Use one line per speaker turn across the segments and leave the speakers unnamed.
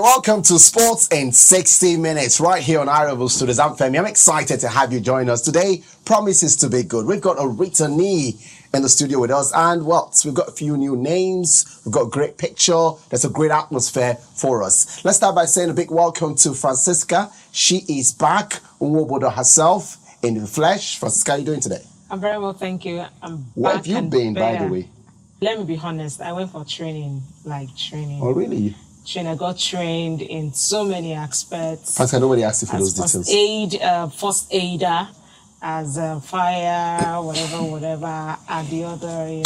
welcome to Sports in 60 Minutes right here on iRavelStudios. I'm Femi. I'm excited to have you join us. Today promises to be good. We've got a returnee in the studio with us, and we've got a few new names. We've got a great picture. There's a great atmosphere for us. Let's start by saying a big welcome to Francisca. She is back, Nwobodo herself in the flesh. Francisca, how are you doing today?
I'm very well, thank you.
Where have you been, by the way?
Let me be honest. I went for training.
Oh, really?
I got trained in so many aspects.
Francisca, nobody asked you for those details.
First aider, as fire, whatever, and the other,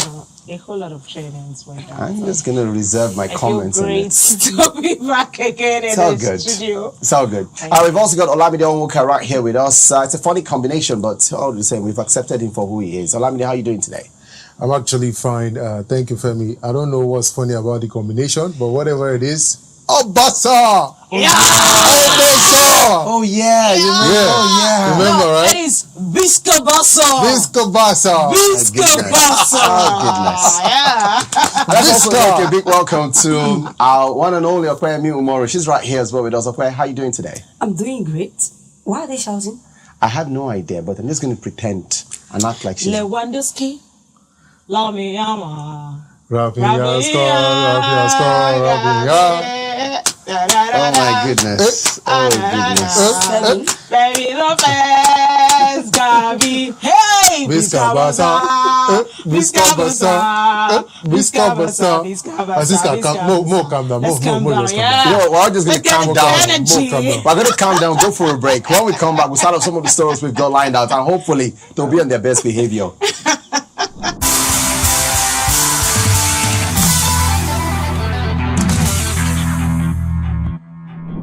a whole lot of trainings went down.
I'm just going to reserve my comments on it.
To be back again in the studio.
It's all good. We've also got Olamide Onwuka right here with us. It's a funny combination, but all the same, we've accepted him for who he is. Olamide, how are you doing today?
I'm actually fine. Thank you, Femi. I don't know what's funny about the combination, but whatever it is, Obasa!
Yeah!
Oh, yeah.
Remember, right?
It is Bisco Bassa!
Oh, goodness.
Yeah.
Let's also make a big welcome to our one and only Opeyemi Imoru. She's right here as well with us. Opeyemi, how are you doing today?
I'm doing great. Why are they shouting?
I have no idea, but I'm just going to pretend and act like she's...
Lewandowski. Lamiyama.
Rafinha.
Oh my goodness.
Baby Lopez, Gabi. Hey!
Bisca Bassa. Calm down.
We're all just going to calm down. We're going to calm down, go for a break. When we come back, we'll start off some of the stories we've got lined out, and hopefully they'll be on their best behavior.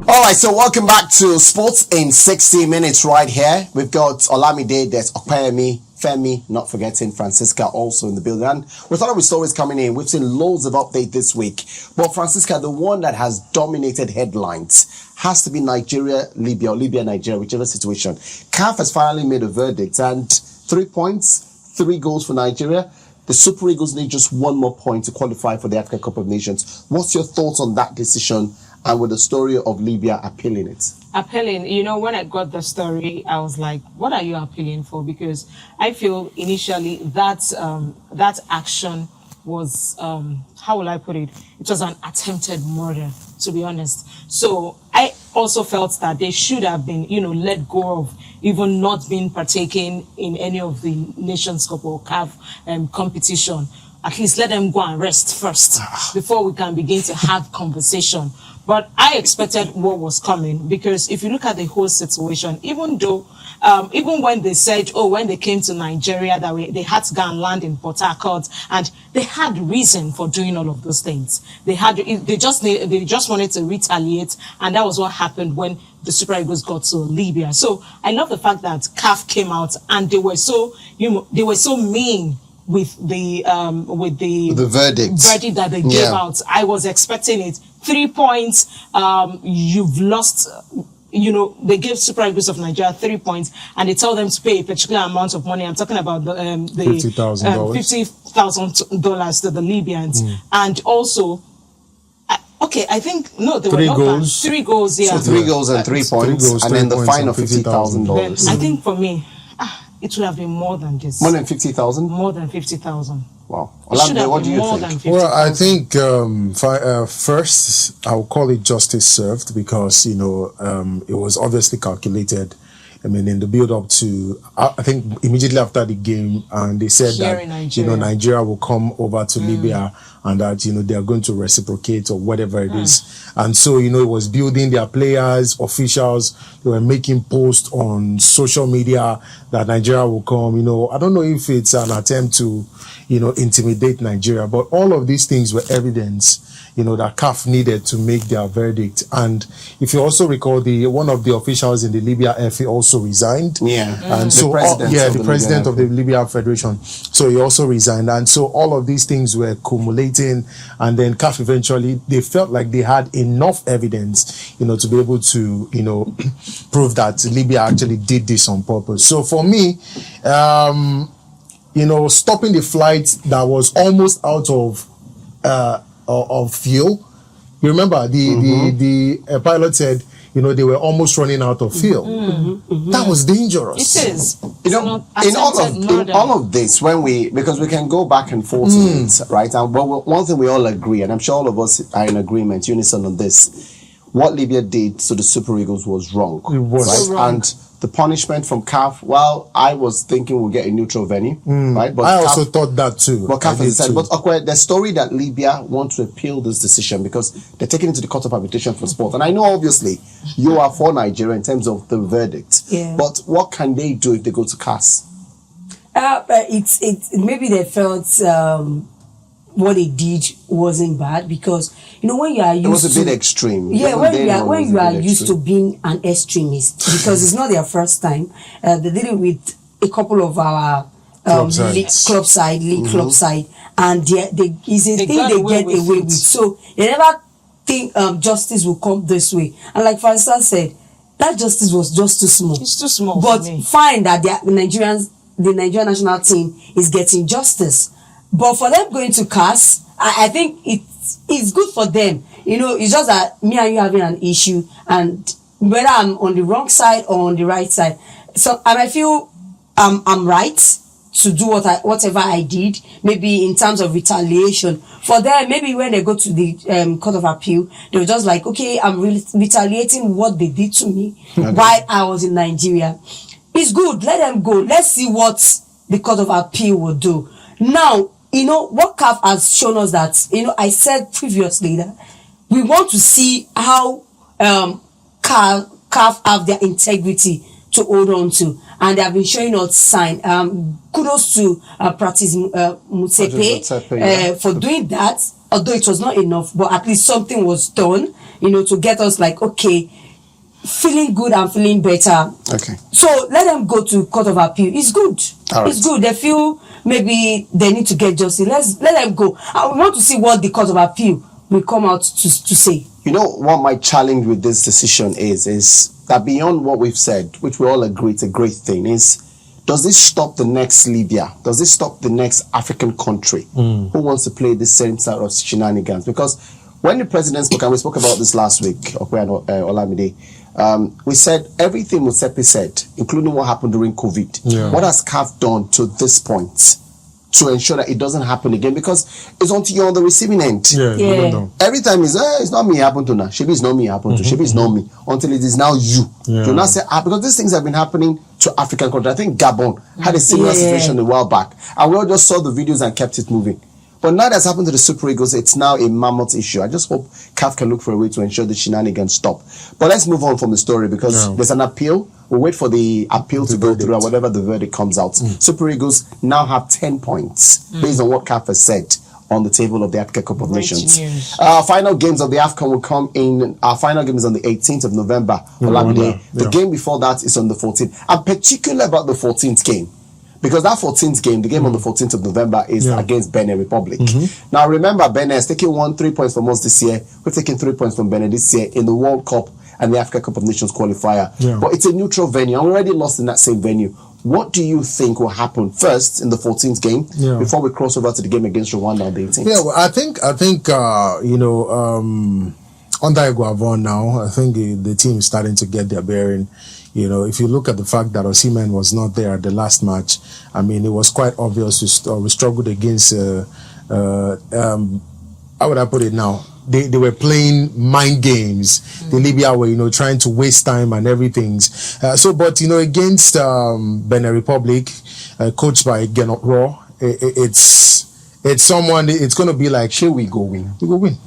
All right, so welcome back to Sports in 60 Minutes right here. We've got Olamide, there's Opeyemi, Femi, not forgetting Francisca also in the building. And we thought with stories coming in. We've seen loads of updates this week. But Francisca, the one that has dominated headlines has to be Nigeria-Libya, or Libya-Nigeria, whichever situation. CAF has finally made a verdict, and 3 points, 3 goals for Nigeria. The Super Eagles need just 1 more point to qualify for the African Cup of Nations. What's your thoughts on that decision, and with the story of Libya appealing it?
Appealing, when I got the story, I was like, what are you appealing for? Because I feel initially that action was, how will I put it? It was an attempted murder, to be honest. So I also felt that they should have been, let go of even not being partaking in any of the Nations Cup or CAF competition. At least let them go and rest first before we can begin to have conversation. But I expected what was coming, because if you look at the whole situation, even when they said, when they came to Nigeria, that they had to go and land in Port Harcourt, and they had reason for doing all of those things. They just wanted to retaliate, and that was what happened when the Super Eagles got to Libya. So I love the fact that CAF came out and they were so mean with the verdict that they gave out. I was expecting it. 3 points, you've lost, they gave Super Eagles of Nigeria 3 points, and they tell them to pay a particular amount of money. I'm talking about the $50,000 to the Libyans. And also, I think, they were not bad. 3 goals, yeah.
So 3 goals and 3 points, and then the fine of $50,000.
I think for me, it would have been more than this.
More than 50,000?
More than 50,000.
Wow. Olamide, what do you think?
Well, I think first I'll call it justice served, because it was obviously calculated. I mean, in the build-up to, I think immediately after the game, and they said that Nigeria will come over to Libya, and that they are going to reciprocate or whatever it is. And so it was building their players, officials. They were making posts on social media that Nigeria will come. I don't know if it's an attempt to intimidate Nigeria, but all of these things were evidence that CAF needed to make their verdict. And if you also recall, one of the officials in the Libya FA also resigned.
Yeah.
And so, the president of the Libya Federation. So he also resigned. And so all of these things were accumulating. And then CAF eventually, they felt like they had enough evidence, to be able to, prove that Libya actually did this on purpose. So for me, stopping the flight that was almost out of fuel, You remember the pilot said, you know, they were almost running out of fuel. That was dangerous.
It is.
You know, in all of this, because we can go back and forth on it, right? And one thing we all agree, and I'm sure all of us are in agreement, unison on this. What Libya did to the Super Eagles was wrong.
It was.
Right?
So wrong.
And the punishment from CAF, well, I was thinking we'll get a neutral venue, right? But
I also thought that too.
But CAF has said, but okay, the story that Libya want to appeal this decision because they're taking it to the Court of Arbitration for Sport. And I know, obviously, you are for Nigeria in terms of the verdict.
Yeah.
But what can they do if they go to CAS?
It's maybe they felt what they did wasn't bad because you know when you are used
it was a bit extreme.
Yeah, when you are used to being an extremist because it's not their first time. They did it with a couple of our club side, and it's a thing they get away with. So they never think justice will come this way. And like Francisca said, that justice was just too small.
It's too small.
But
for me.
fine that the Nigerian national team is getting justice. But for them going to CAS, I think it's good for them. You know, it's just that me and you having an issue, and whether I'm on the wrong side or on the right side. So, and I feel I'm right to do whatever I did, maybe in terms of retaliation. For them, maybe when they go to the Court of Appeal, they were just like, okay, I'm retaliating what they did to me while I was in Nigeria. It's good. Let them go. Let's see what the Court of Appeal will do. Now, you know, what CAF has shown us that, you know, I said previously that we want to see how CAF have their integrity to hold on to. And they have been showing us sign. Kudos to Practice Mutsepe for doing that. Although it was not enough, but at least something was done, you know, to get us like, okay, feeling good and feeling better.
Okay.
So let them go to Court of Appeal. It's good.
Right.
It's good. They feel maybe they need to get justice. Let them go. I want to see what the Court of Appeal will come out to say.
You know what my challenge with this decision is that beyond what we've said, which we all agree it's a great thing, is does this stop the next Libya? Does this stop the next African country who wants to play the same side of shenanigans? Because when the president spoke, and we spoke about this last week, Olamide, we said everything Mutsepe said, including what happened during COVID.
Yeah.
What has CAF done to this point to ensure that it doesn't happen again? Because it's until you're on the receiving end.
Yeah.
Every time it's not me happened to now. Maybe it's not me happened to. Maybe it's not me. Until it is now you.
Yeah.
Do not say, because these things have been happening to African countries. I think Gabon had a similar situation a while back. And we all just saw the videos and kept it moving. But now that's happened to the Super Eagles, it's now a mammoth issue. I just hope CAF can look for a way to ensure the shenanigans stop. But let's move on from the story because there's an appeal. We'll wait for the appeal to go through and whatever the verdict comes out. Super Eagles now have 10 points based on what CAF has said on the table of the Africa Cup of Nations. Final games of the AFCON will come in. Our final game is on the 18th of November. The game before that is on the 14th. I'm particular about the 14th game. Because that 14th game, the game on the 14th of November is against Benin Republic. Now remember, Benin has taken 3 points from us this year. We've taken 3 points from Benin this year in the World Cup and the Africa Cup of Nations qualifier. But it's a neutral venue. I'm already lost in that same venue. What do you think will happen first in the 14th game before we cross over to the game against Rwanda on the 18th?
Yeah, well, I think you know, under Iguavon now, I think the team is starting to get their bearing. You know, if you look at the fact that Osimhen was not there at the last match, I mean, it was quite obvious we struggled against, how would I put it now? They were playing mind games. The Libya were, you know, trying to waste time and everything. But, you know, against Benin Republic, coached by Genot Raw, it's going to be like, shall we go win? We go win.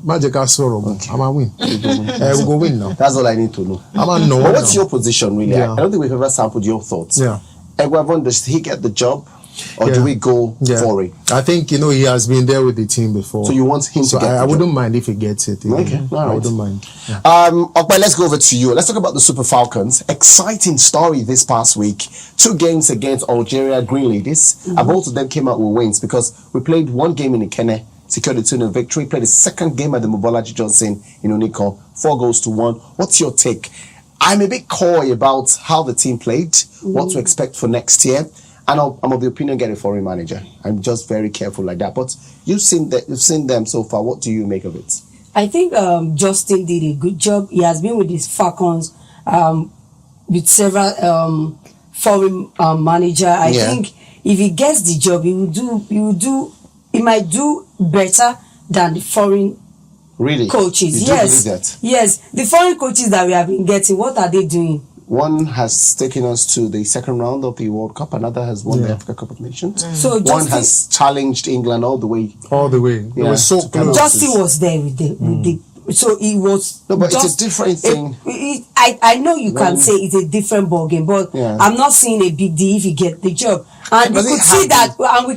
Magic Asoro, I'm a win. We'll go win now.
That's all I need to know.
I'm know.
But what's your position, really? I don't think we've ever sampled your thoughts. Iguavon, does he get the job? Or do we go for it?
I think, you know, he has been there with the team before.
So you want him to get
I wouldn't mind if he gets it.
Okay, all right.
I wouldn't mind.
Okay, let's go over to you. Let's talk about the Super Falcons. Exciting story this past week. 2 games against Algeria Green Ladies. And both of them came out with wins because we played 1 game in Ikene, secured a 2-0 victory, played the 2nd game at the Mobolaji Johnson in Oniko, 4-1. What's your take? I'm a bit coy about how the team played, what to expect for next year. And I'm of the opinion, get a foreign manager. I'm just very careful like that. But you've seen them so far. What do you make of it?
I think Justin did a good job. He has been with his Falcons with several foreign manager. I think if he gets the job, he might do better than the foreign coaches.
You do believe that?
Yes. The foreign coaches that we have been getting, what are they doing?
One has taken us to the second round of the World Cup. Another has won the Africa Cup of Nations.
So
one has challenged England all the way.
It was so close.
Justin was there with the so it was.
No, but it's a different thing.
I know you can say it's a different ballgame, but I'm not seeing a big deal if he get the job. And you could see that.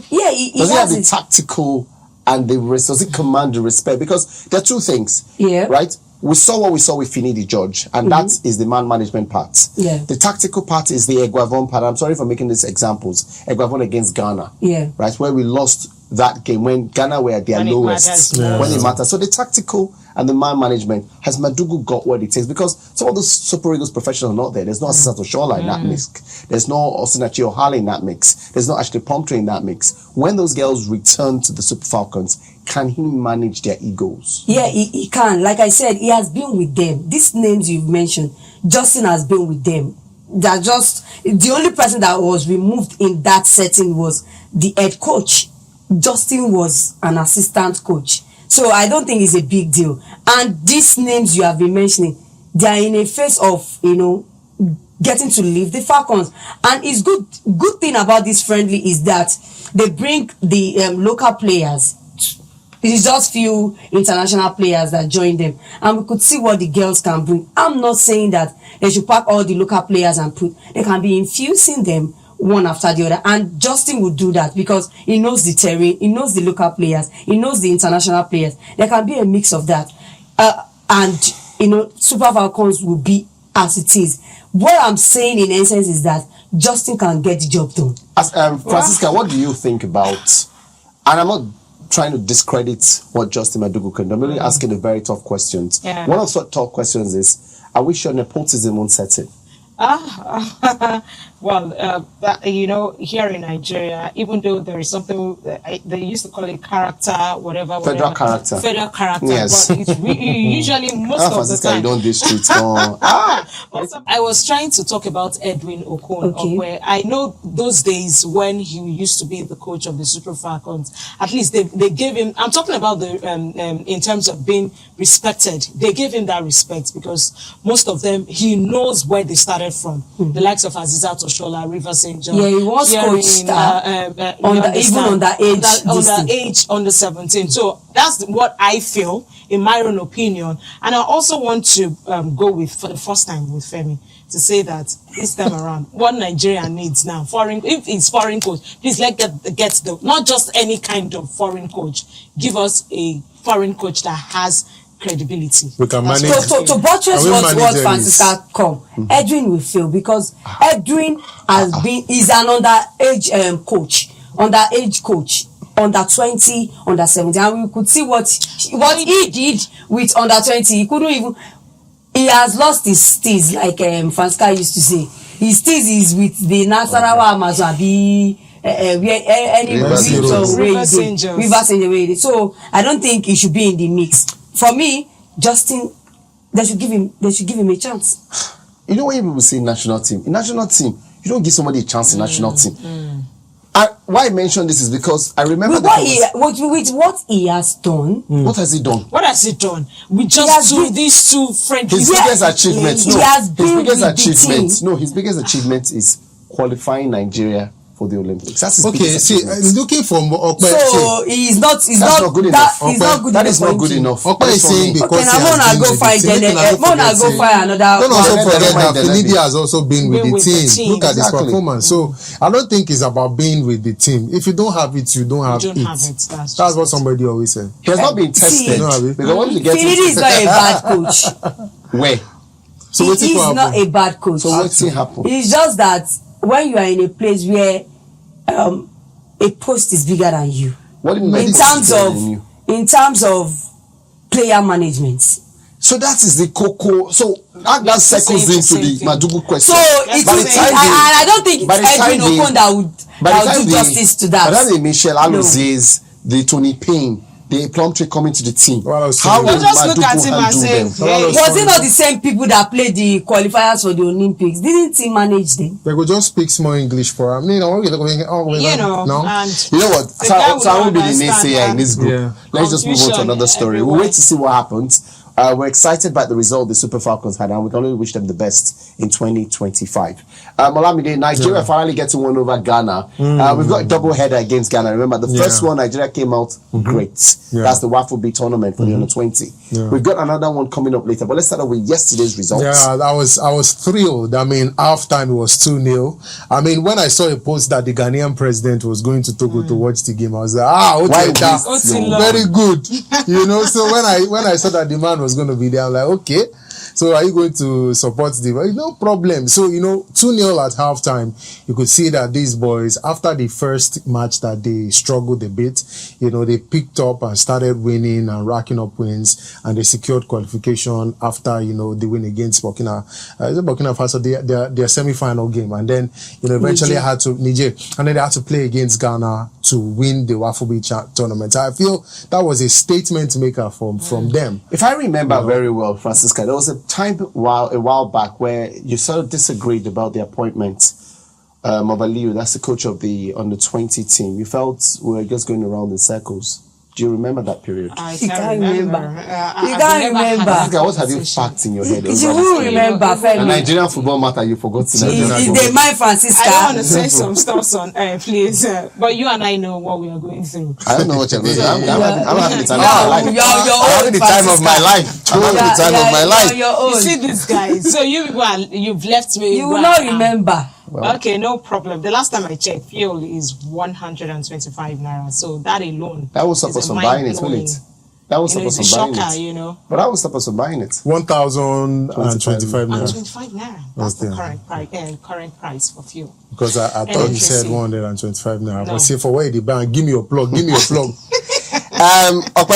He
does
has
he have the tactical and does he command the respect? Because there are two things. Right. We saw what we saw with Finidi George, and that is the man management part. The tactical part is the Eguavon part. I'm sorry for making these examples. Eguavon against Ghana. Right, where we lost that game when Ghana were at their lowest. When it matters. So the tactical and the man management, has Madugu got what it takes? Because some of those Super Eagles professionals are not there. There's no Asisat Oshola in that mix. There's no Osinachi Ohale in that mix. There's no Ashley Pumphrey in that mix. When those girls return to the Super Falcons, can he manage their egos?
Yeah, he can. Like I said, he has been with them. These names you've mentioned, Justin has been with them. That just the only person that was removed in that setting was the head coach. Justin was an assistant coach. So I don't think it's a big deal. And these names you have been mentioning, they are in a phase of, getting to leave the Falcons. And it's good thing about this friendly is that they bring the local players. It's just few international players that join them. And we could see what the girls can bring. I'm not saying that they should pack all the local players and they can be infusing them one after the other. And Justin would do that because he knows the terrain, he knows the local players, he knows the international players. There can be a mix of that. And Super Falcons will be as it is. What I'm saying in essence is that Justin can get the job done.
As Francisca, what do you think about, and I'm not trying to discredit what Justin Madugu can do, I'm really asking the very tough questions. One of the tough questions is, are we sure nepotism won't set in?
Well, here in Nigeria, even though there is something they used to call it character, whatever.
Federal character.
Yes. But it's usually most of the time.
You don't do streets.
I was trying to talk about Edwin Okon, where I know those days when he used to be the coach of the Super Falcons. At least they gave him. I'm talking about the in terms of being respected. They gave him that respect because most of them he knows where they started from. The likes of Azizat Oshola, Rivers Angel.
Yeah, he was coached
under 17. So that's what I feel, in my own opinion. And I also want to go with, for the first time with Femi, to say that this time around, what Nigeria needs now, if it's foreign coach, please get not just any kind of foreign coach. Give us a foreign coach that has credibility.
We can manage.
To buttress what Francisca come, Edwin will fail because Edwin is an underage coach, under 20, under 17, and we could see what he did with under 20. He couldn't even. He has lost his steez, like Francisca used to say. His steez is with the Nasarawa Amazabi. Rivers Angel. So I don't think he should be in the mix. For me, Justin, they should give him a chance.
You know when people say national team, in national team, you don't give somebody a chance in national team. Why I mention this is because I remember
with what he has done.
What has he done?
What has he done? We just these two friends.
His biggest achievement. His biggest achievement is qualifying Nigeria for the Olympics. That's his biggest achievement.
Looking for more.
So he's not good enough.
That is not good enough.
Okpe is saying because
he has
go find
another.
Don't also forget that Finidi has also been with the team. Look at his performance. So I don't think it's about being with the team. If you don't have it, you don't have it. That's what somebody always said.
He has not been tested.
Finidi is not a bad coach.
Where?
So he is not a bad coach.
So what's happened?
It's just that when you are in a place where a post is bigger than you, in terms of player management.
So that is the cocoa. So that circles into the Madugu question.
So I don't think it's Edwin Okon that would do justice to that.
But then Michelle Alozes, the Tony Payne, the plumtree coming to the team.
Well,
How will
just look at
Madugu
him and
handle
say,
them?
hey.
Was it not the same people that played the qualifiers for the Olympics? Didn't he manage them?
They could just speak more English for him.
No,
You know what?
the guy
So I won't be the
understand
naysayer in this group.
Yeah.
Let's just move on to
confusion
another story. We'll
everywhere.
wait to see what happens. We're excited by the result the Super Falcons had, and we can only wish them the best in 2025. Olamide, Nigeria finally getting one over Ghana. We've got a double header against Ghana. Remember, the first one, Nigeria came out great.
Yeah.
That's the Waffle B tournament for the under 20.
Yeah.
We've got another one coming up later, but let's start off with yesterday's results.
Yeah, I was thrilled. I mean, halftime it was 2-0. I mean, when I saw a post that the Ghanaian president was going to Togo to watch the game, I was like,
Why
okay, that's
waste your-
very good. So when I saw that the man was going to be there, I'm like, okay. So are you going to support the? No problem. So 2-0 at halftime, you could see that these boys, after the first match that they struggled a bit, they picked up and started winning and racking up wins, and they secured qualification after the win against Burkina Faso, their semi-final game, and then eventually
Niger.
had to Niger, and then they had to play against Ghana to win the Waffle Beach tournament. I feel that was a statement maker from them.
If I remember very well, Francisca, there was a while back where you sort of disagreed about the appointment of Aliyu, that's the coach of the under 20 team. You felt we were just going around in circles. Do you remember that period?
I
You
can't
can't
remember.
remember.
I've
You can't
never had
remember.
that
Francisca, what have you
conversation.
packed in your head?
You will remember,
A
Femi.
Nigerian football matter you forgot to
Is
Nigerian
they mind Francisca?
I don't want to say some stuff on please. But you and I know what we are going through.
I don't know what you're going to say. I'm having the time of my
Oh,
life.
you're
I'm having the time of my life. I'm having the time of my life.
You're
You
old.
see this guy. So you've left me.
You will not remember.
Okay, no problem. The last time I checked, fuel is 125 naira. So that alone.
That will stop
is
us
a
from buying it, will
mind-blowing-
it? That will stop
It's
us
a
from buying
shocker,
it. But that will stop us from buying it.
1,025
And
naira.
25 naira. That's the
Okay.
current price for fuel.
Because I thought you
Electricity.
said 125 naira.
No.
But say for where the bank, give me your plug. Okay,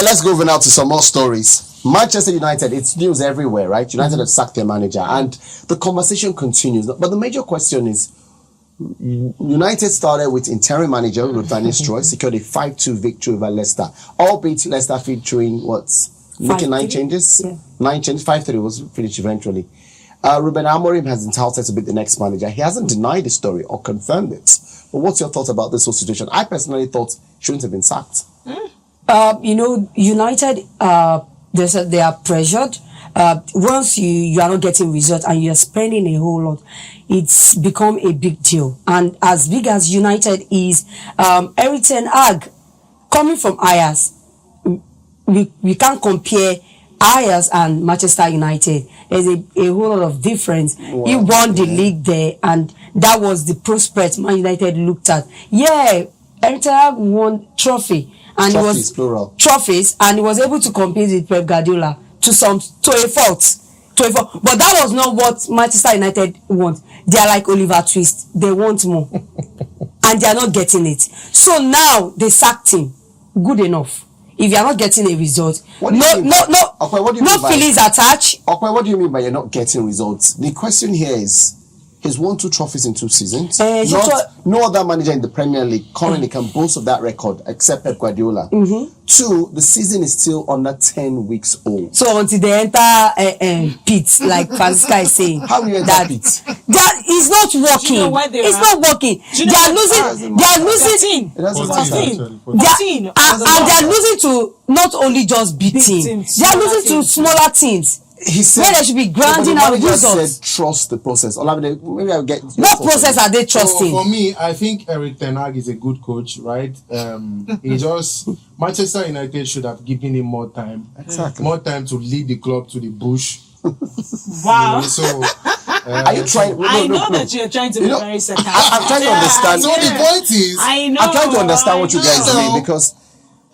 Let's go over now to some more stories. Manchester United, it's news everywhere, right? United have sacked their manager, and the conversation continues. But the major question is, United started with interim manager Vinicius Troy, secured a 5-2 victory over Leicester. Albeit Leicester featuring making 9 changes?
Yeah.
9 changes, 5-3 was finished eventually. Ruben Amorim has been touted to be the next manager. He hasn't denied the story or confirmed it. But what's your thought about this whole situation? I personally thought he shouldn't have been sacked.
United, they are pressured. Once you are not getting results and you are spending a whole lot, it's become a big deal. And as big as United is, Eric Ten Hag, coming from Ajax, we can't compare Ajax and Manchester United. There's a whole lot of difference.
Wow.
He won the league there, and that was the prospect Man United looked at. Yeah, Eric Ten Hag won trophy. And
Trophies,
it was
plural.
trophies, and he was able to compete with Pep Guardiola to a fault. But that was not what Manchester United want. They are like Oliver Twist. They want more. And they are not getting it. So now they sacked him. Good enough. If you are not getting a result,
What do you mean by- Okay, what do you
no
mean by-
feelings attached.
Okay, what do you mean by you're not getting results? The question here is, he's won 2 trophies in 2 seasons. No other manager in the Premier League currently can boast of that record except Pep Guardiola. 2, the season is still under 10 weeks old.
So until they enter pit, like Francisca is saying,
How will you enter
that
pit?
that is not working.
Do you know where they
It's
are?
not working.
Do you know
They are
where-
losing. They are losing.
It doesn't
14,
matter.
actually, 14.
They are,
14.
and they are losing to not only just big teams.
teams,
They are
smaller
losing to
teams.
smaller teams.
He said,
Where they should be grinding
but the
out
manager
results.
said, trust the process. Olamide, maybe I'll get your
What
thoughts on
process
this.
are they
So
trusting?
for me, I think Eric Ten Hag is a good coach, right? Manchester United should have given him more time.
Exactly.
More time to lead the club to the bush.
Wow.
So,
Are you trying? No,
I
no,
know
no.
that you're trying to be
You know,
very sarcastic.
I'm trying to understand.
so the point is,
I know.
I'm trying to understand what you guys
I know.
mean, because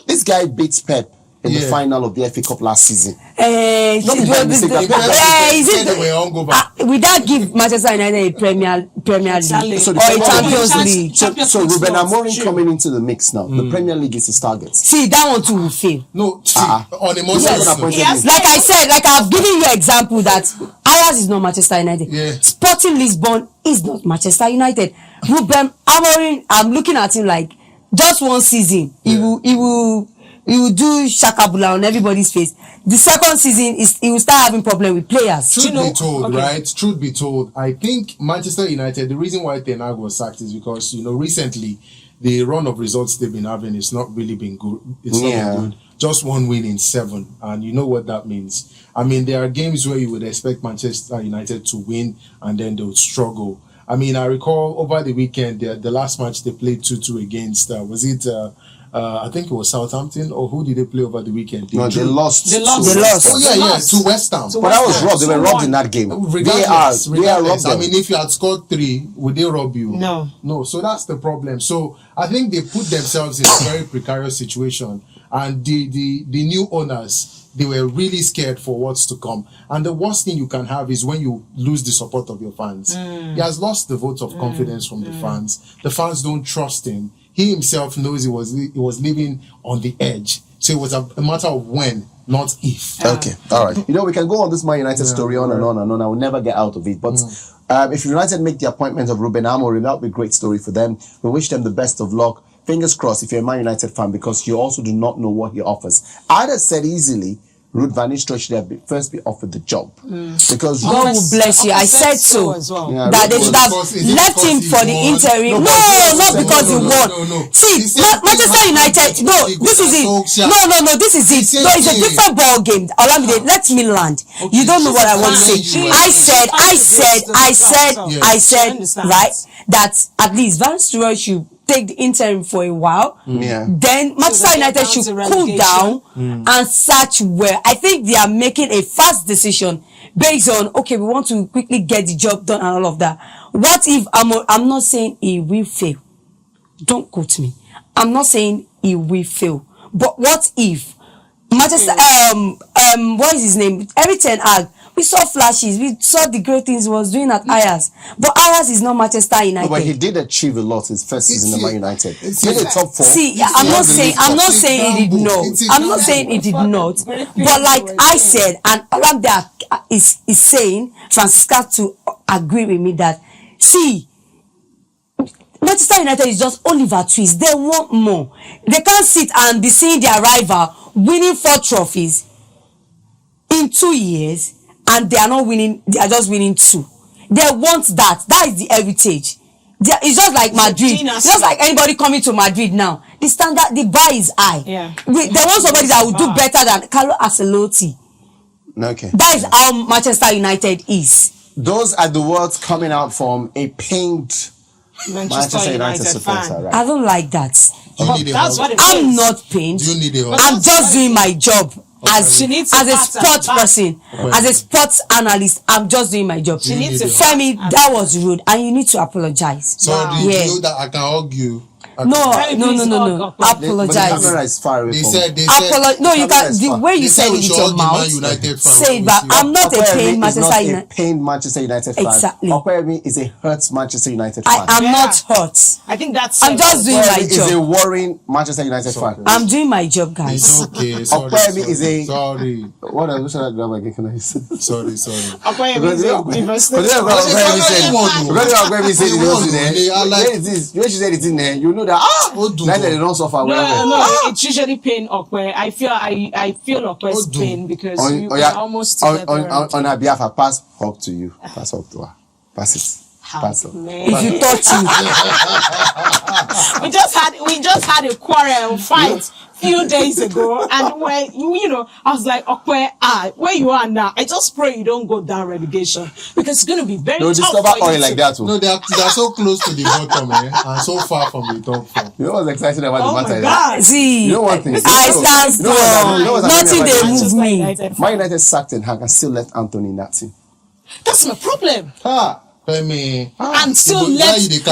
this guy beats Pep in the
Yeah.
final of the FA Cup last season.
Not
be by mistake, but Pep
said they were hungover.
we don't give Manchester United a Premier
Exactly.
League
So
or
the
a
Premier
Champions
League-
League.
So
Champions
Ruben
League slots,
Amorim
true.
coming into the mix now. The Premier League is his target.
See, that one too will fail.
No, see, on a more
Yes.
serious note,
Appointed
Yes.
him.
Like I said, like I've given you example that Ajax is not Manchester United.
Yeah.
Sporting Lisbon is not Manchester United. Ruben Amorim, I'm looking at him like just one season. He will he will do shakabula on everybody's face. The second season he will start having problem with players.
Truth be told, right? Truth be told, I think Manchester United, the reason why Ten Hag was sacked is because, recently the run of results they've been having is not really been good. It's not been good. Just 1 win in 7. And you know what that means. I mean, there are games where you would expect Manchester United to win and then they would struggle. I mean, I recall over the weekend, the last match they played 2-2 against, I think it was Southampton, or who did they play over the weekend?
They lost.
They lost.
Oh, yeah, to West Ham.
But that was robbed. They were robbed in that game.
Regardless.
Robbed
I mean, if you had scored 3, would they rob you?
No.
So that's the problem. So I think they put themselves in a very precarious situation. And the new owners, they were really scared for what's to come. And the worst thing you can have is when you lose the support of your fans. He has lost the vote of confidence from the fans. The fans don't trust him. He himself knows he was living on the edge. So it was a matter of when, not if.
Okay, all right. We can go on this Man United story on and on and on. I will never get out of it. But if United make the appointment of Ruben Amorim, that would be a great story for them. We wish them the best of luck. Fingers crossed if you're a Man United fan, because you also do not know what he offers. I'd have said easily, Ruud van Nistelrooy should have first be offered the job. Because
God will bless you. I said so.
As well.
That they should have left him for the interim. No, not because he won. See, Manchester United. No, this is it. No, this is it. No, it's a different ball game. Olamide, let me land. You don't know what I want to say. I said, right, that at least Van Nistelrooy should take the interim for a while. Then Manchester United should cool down and search where. I think they are making a fast decision based on, okay, we want to quickly get the job done and all of that. What if I'm not saying he will fail. Don't quote me. I'm not saying he will fail. But what if Manchester what is his name? Every Ten Hag, we saw flashes. We saw the great things he was doing at Ajax. But Ajax is not Manchester United.
But he did achieve a lot his first season in Man United. Made a top 4.
See, I'm not saying he did not. I'm not saying he did not. But like I said, and Olamide is saying, Francisca to agree with me that, see, Manchester United is just Oliver Twist. They want more. They can't sit and be seeing their rival winning 4 trophies in 2 years, and they are not winning. They are just winning 2. They want that. That is the heritage. It's just like Madrid. It's just like anybody coming to Madrid now. The standard, the bar is high. They want somebody that will do better than Carlo Ancelotti.
Okay.
That is how Manchester United is.
Those are the words coming out from a pained Manchester United supporter, right?
I don't like that.
I'm
not pained.
Do you need a
I'm just doing my job as a sports person, as a sports analyst. I'm just doing my job. Femi, that was rude, and you need to apologize.
Sorry, you know that I can argue.
No. Apologize.
But the camera is far away from
no, you can. The way you said it with your mouth, say it back. I'm not a pained Manchester United.
Pained Manchester United fan.
Exactly.
Opeyemi is a hurt Manchester United fan.
I am not hurt.
I think that's.
I'm just doing my job.
Is a worrying Manchester United fan.
I'm doing my job, guys.
It's okay.
Opeyemi is a.
Sorry.
What else should I do again? Can I say?
Sorry.
Opeyemi is a.
Because Opeyemi said it was in there. When she said it in there, you know that United did not suffer.
No, it's usually pain Okwe. I feel Okwe's pain because we are almost together.
On her behalf, I pass hug to you. Pass hug to her. Pass it. Pass it.
If you touch
me. we just had a quarrel fight few days ago, and when I was like, Okwe, where you are now, I just pray you don't go down relegation, because it's going to be very tough.
Discover oil like that.
No, they are so close to the bottom, and so far from the top 4.
You know what's exciting about the matter?
God.
See,
you know one thing.
I stand strong. Nothing they move me.
Man United sacked Ten Hag and still left Anthony in that team.
That's my problem.
Femi,
and still left
90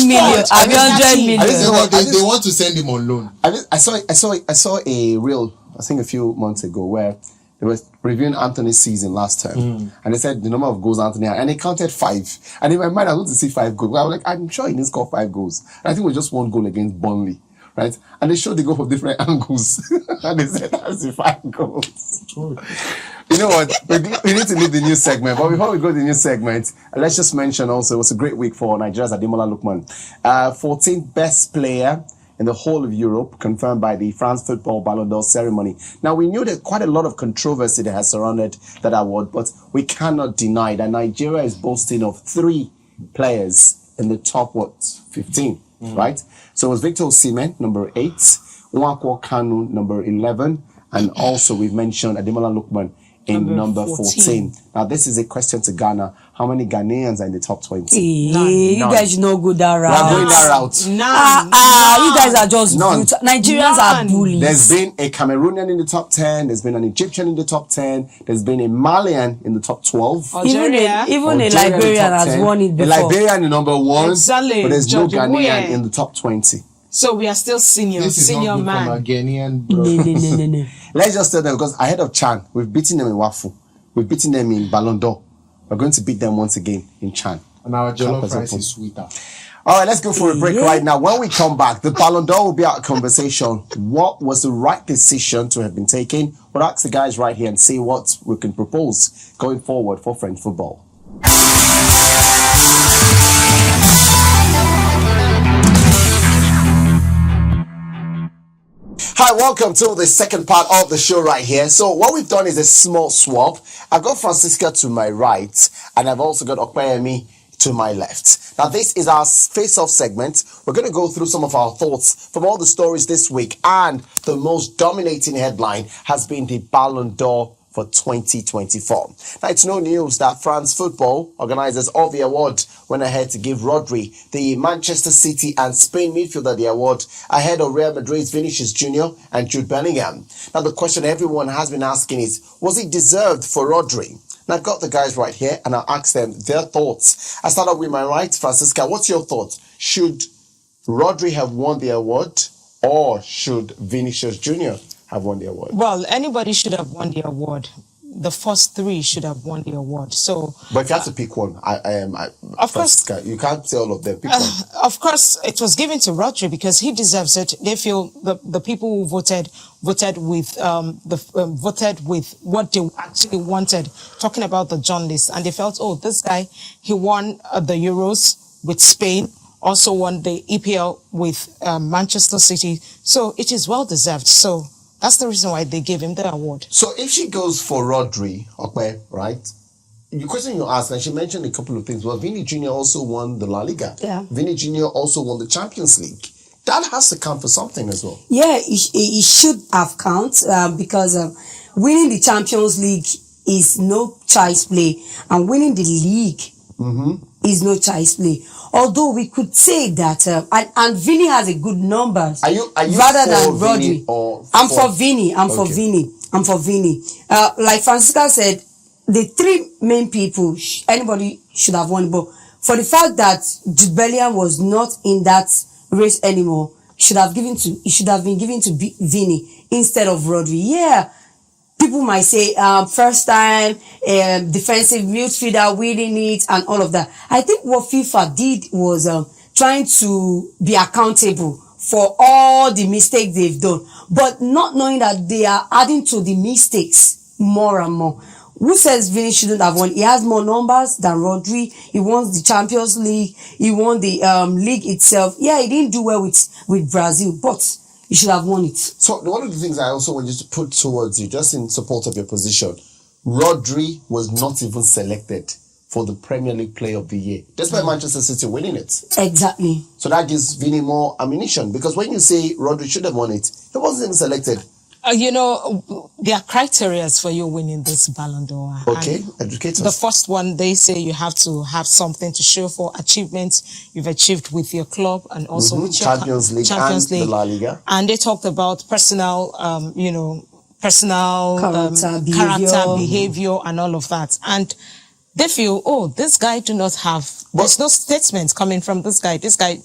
million, 100 million.
They want to send him on loan.
I saw a reel, I think a few months ago, where they were reviewing Anthony's season last term, and they said the number of goals Anthony had, and he counted 5. And in my mind, I wanted to see 5 goals. I was like, I'm sure he didn't score 5 goals. And I think it was just 1 goal against Burnley, right? And they showed the goal from different angles, and they said that's the 5 goals. You know what? We need to leave the news segment. But before we go to the news segment, let's just mention also it was a great week for Nigeria's Ademola Lookman. 14th best player in the whole of Europe, confirmed by the France Football Balon d'Or ceremony. Now, we knew that quite a lot of controversy that has surrounded that award, but we cannot deny that Nigeria is boasting of 3 players in the top, 15, right? So it was Victor Osimhen, number 8, Onwuka Kanu, number 11, and also we've mentioned Ademola Lookman in number 14. Now, this is a question to Ghana. How many Ghanaians are in the top 20?
You guys should not go that route.
We are going that route.
You guys are just brutal. Nigerians are bullies.
There's been a Cameroonian in the top 10. There's been an Egyptian in the top 10. There's been a Malian in the top 12.
Even a Liberian has won it before.
A Liberian in number 1.
Exactly.
But there's no Ghanaian in the top 20.
So we are still senior man.
From a Ghanaian, bro.
No.
Let's just tell them, because ahead of Chan, we've beaten them in Wafu. We've beaten them in Balon d'Or. We're going to beat them once again in Chan.
And our jollof rice is sweeter.
All right, let's go for a break right now. When we come back, the Balon d'Or will be our conversation. What was the right decision to have been taken? We'll ask the guys right here and see what we can propose going forward for French football. Hi, welcome to the second part of the show right here. So what we've done is a small swap. I've got Francisca to my right, and I've also got Opeyemi to my left. Now, this is our face-off segment. We're going to go through some of our thoughts from all the stories this week, and the most dominating headline has been the Balon d'Or for 2024. Now, it's no news that France Football, organizers of the award, went ahead to give Rodri, the Manchester City and Spain midfielder, the award ahead of Real Madrid's Vinicius Jr. and Jude Bellingham. Now, the question everyone has been asking is, was it deserved for Rodri? Now, I've got the guys right here, and I'll ask them their thoughts. I start off with my right. Francisca, what's your thoughts? Should Rodri have won the award, or should Vinicius Jr. have won the award?
Well, anybody should have won the award. The first 3 should have won the award. So,
but if you have to pick one,
of course,
you can't say all of them. Pick one.
Of course, it was given to Rodri because he deserves it. They feel the people who voted with what they actually wanted. Talking about the journalists, and they felt, oh, this guy, he won the Euros with Spain, also won the EPL with Manchester City, so it is well deserved. So that's the reason why they gave him the award.
So if she goes for Rodri, okay, right? The question you asked, and she mentioned a couple of things. Well, Vini Jr. also won the La Liga.
Yeah.
Vini Jr. also won the Champions League. That has to count for something as well.
Yeah, it should have count because winning the Champions League is no child's play, and winning the league is no child's play. Although we could say that, and Vini has a good numbers.
Are you
rather than
Rodri?
I'm for Vini. I'm for Vini. Like Francisca said, the 3 main people, anybody should have won. But for the fact that Jude Bellingham was not in that race anymore, it should have been given to Vini instead of Rodri. Yeah. People might say, first time, defensive midfielder winning it and all of that. I think what FIFA did was trying to be accountable for all the mistakes they've done, but not knowing that they are adding to the mistakes more and more. Who says Vini shouldn't have won? He has more numbers than Rodri. He won the Champions League. He won the league itself. Yeah, he didn't do well with Brazil, but you should have won it. So
one of the things I also want you to put towards you, just in support of your position, Rodri was not even selected for the Premier League Player of the Year, despite Manchester City winning it.
Exactly.
So that gives Vini more ammunition, because when you say Rodri should have won it, he wasn't even selected.
There are criteria for you winning this Balon d'Or.
Okay, educate us.
The first one, they say you have to have something to show for achievements you've achieved with your club and also with your
Champions League and the La Liga.
And they talked about personal, character, behavior, and all of that. And they feel, oh, this guy do not have. There's no statements coming from this guy. This guy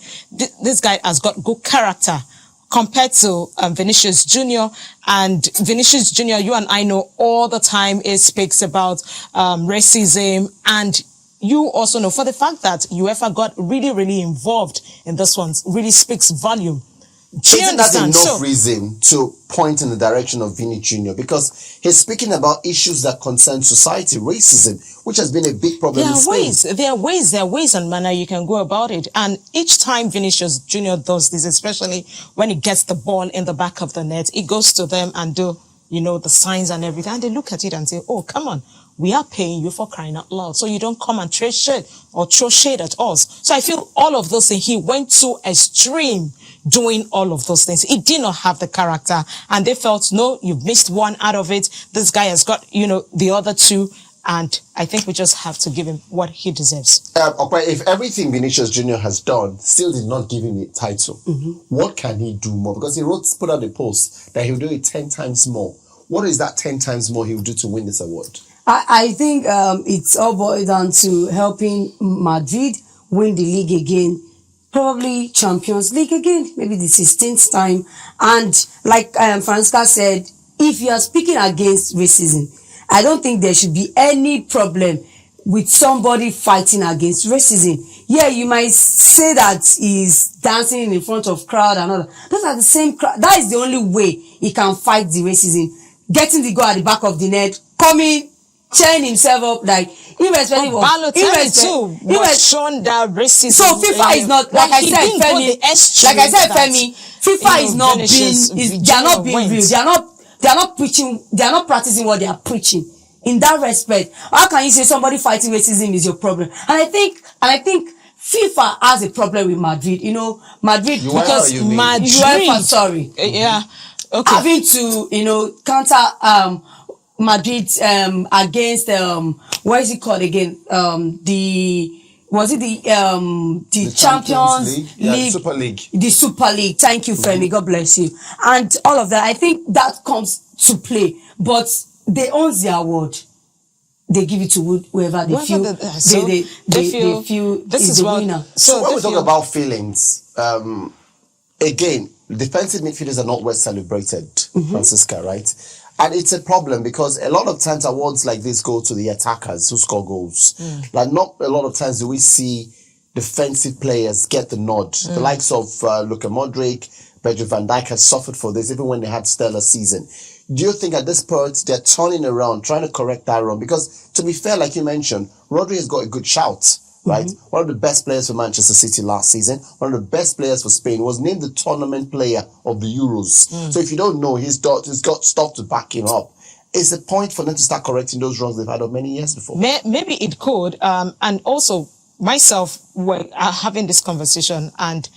has got good character. Compared to Vinicius Jr. And Vinicius Jr., you and I know all the time it speaks about racism, and you also know for the fact that UEFA got really, really involved in this one really speaks volume.
Isn't that enough reason to point in the direction of Vini Jr.? Because he's speaking about issues that concern society, racism, which has been a big problem in Spain.
There are ways and manner you can go about it. And each time Vinicius Jr. does this, especially when he gets the ball in the back of the net, he goes to them and do, the signs and everything. And they look at it and say, oh, come on. We are paying you for crying out loud. So you don't come and throw shade at us. So I feel all of those things, he went to extreme doing all of those things. He did not have the character. And they felt, no, you've missed one out of it. This guy has got, the other two. And I think we just have to give him what he deserves.
If everything Vinicius Jr. has done still did not give him a title, what can he do more? Because he put out a post that he'll do it 10 times more. What is that 10 times more he will do to win this award?
I think it's all boiled down to helping Madrid win the league again, probably Champions League again, maybe the 16th time. And like Francisca said, if you are speaking against racism, I don't think there should be any problem with somebody fighting against racism. Yeah, you might say that he's dancing in front of crowd and all that. Those are the same crowd. That is the only way he can fight the racism. Getting the goal at the back of the net, coming, cheering himself up, like, irrespective of...
Balon was shown that racism...
So FIFA is not, like I said, Femi, FIFA is not being, they are not being real. They are not preaching, they are not practicing what they are preaching. In that respect, how can you say somebody fighting racism is your problem? And I think FIFA has a problem with Madrid. Madrid, because Madrid, sorry.
Yeah. Okay.
Having to, counter, Madrid, against, what is it called again? The Champions League?
Yeah, the Super League.
The Super League. Thank you, Femi. God bless you. And all of that, I think that comes to play. But they own the award. They give it to whoever they feel. They feel
this is
the
what,
winner.
So when we talk about feelings, again, defensive midfielders are not well celebrated, Francisca, right? And it's a problem because a lot of times awards like this go to the attackers who score goals. Like, not a lot of times do we see defensive players get the nod. The likes of Luka Modric, Virgil van Dijk has suffered for this, even when they had stellar season. Do you think at this point they're turning around, trying to correct that wrong? Because to be fair, like you mentioned, Rodri has got a good shout, right? One of the best players for Manchester City last season, one of the best players for Spain, was named the tournament player of the Euros. So if you don't know, he's got stuff to back him up. Is the point for them to start correcting those wrongs they've had of many years before?
Maybe it could. And also, myself, we're having this conversation, and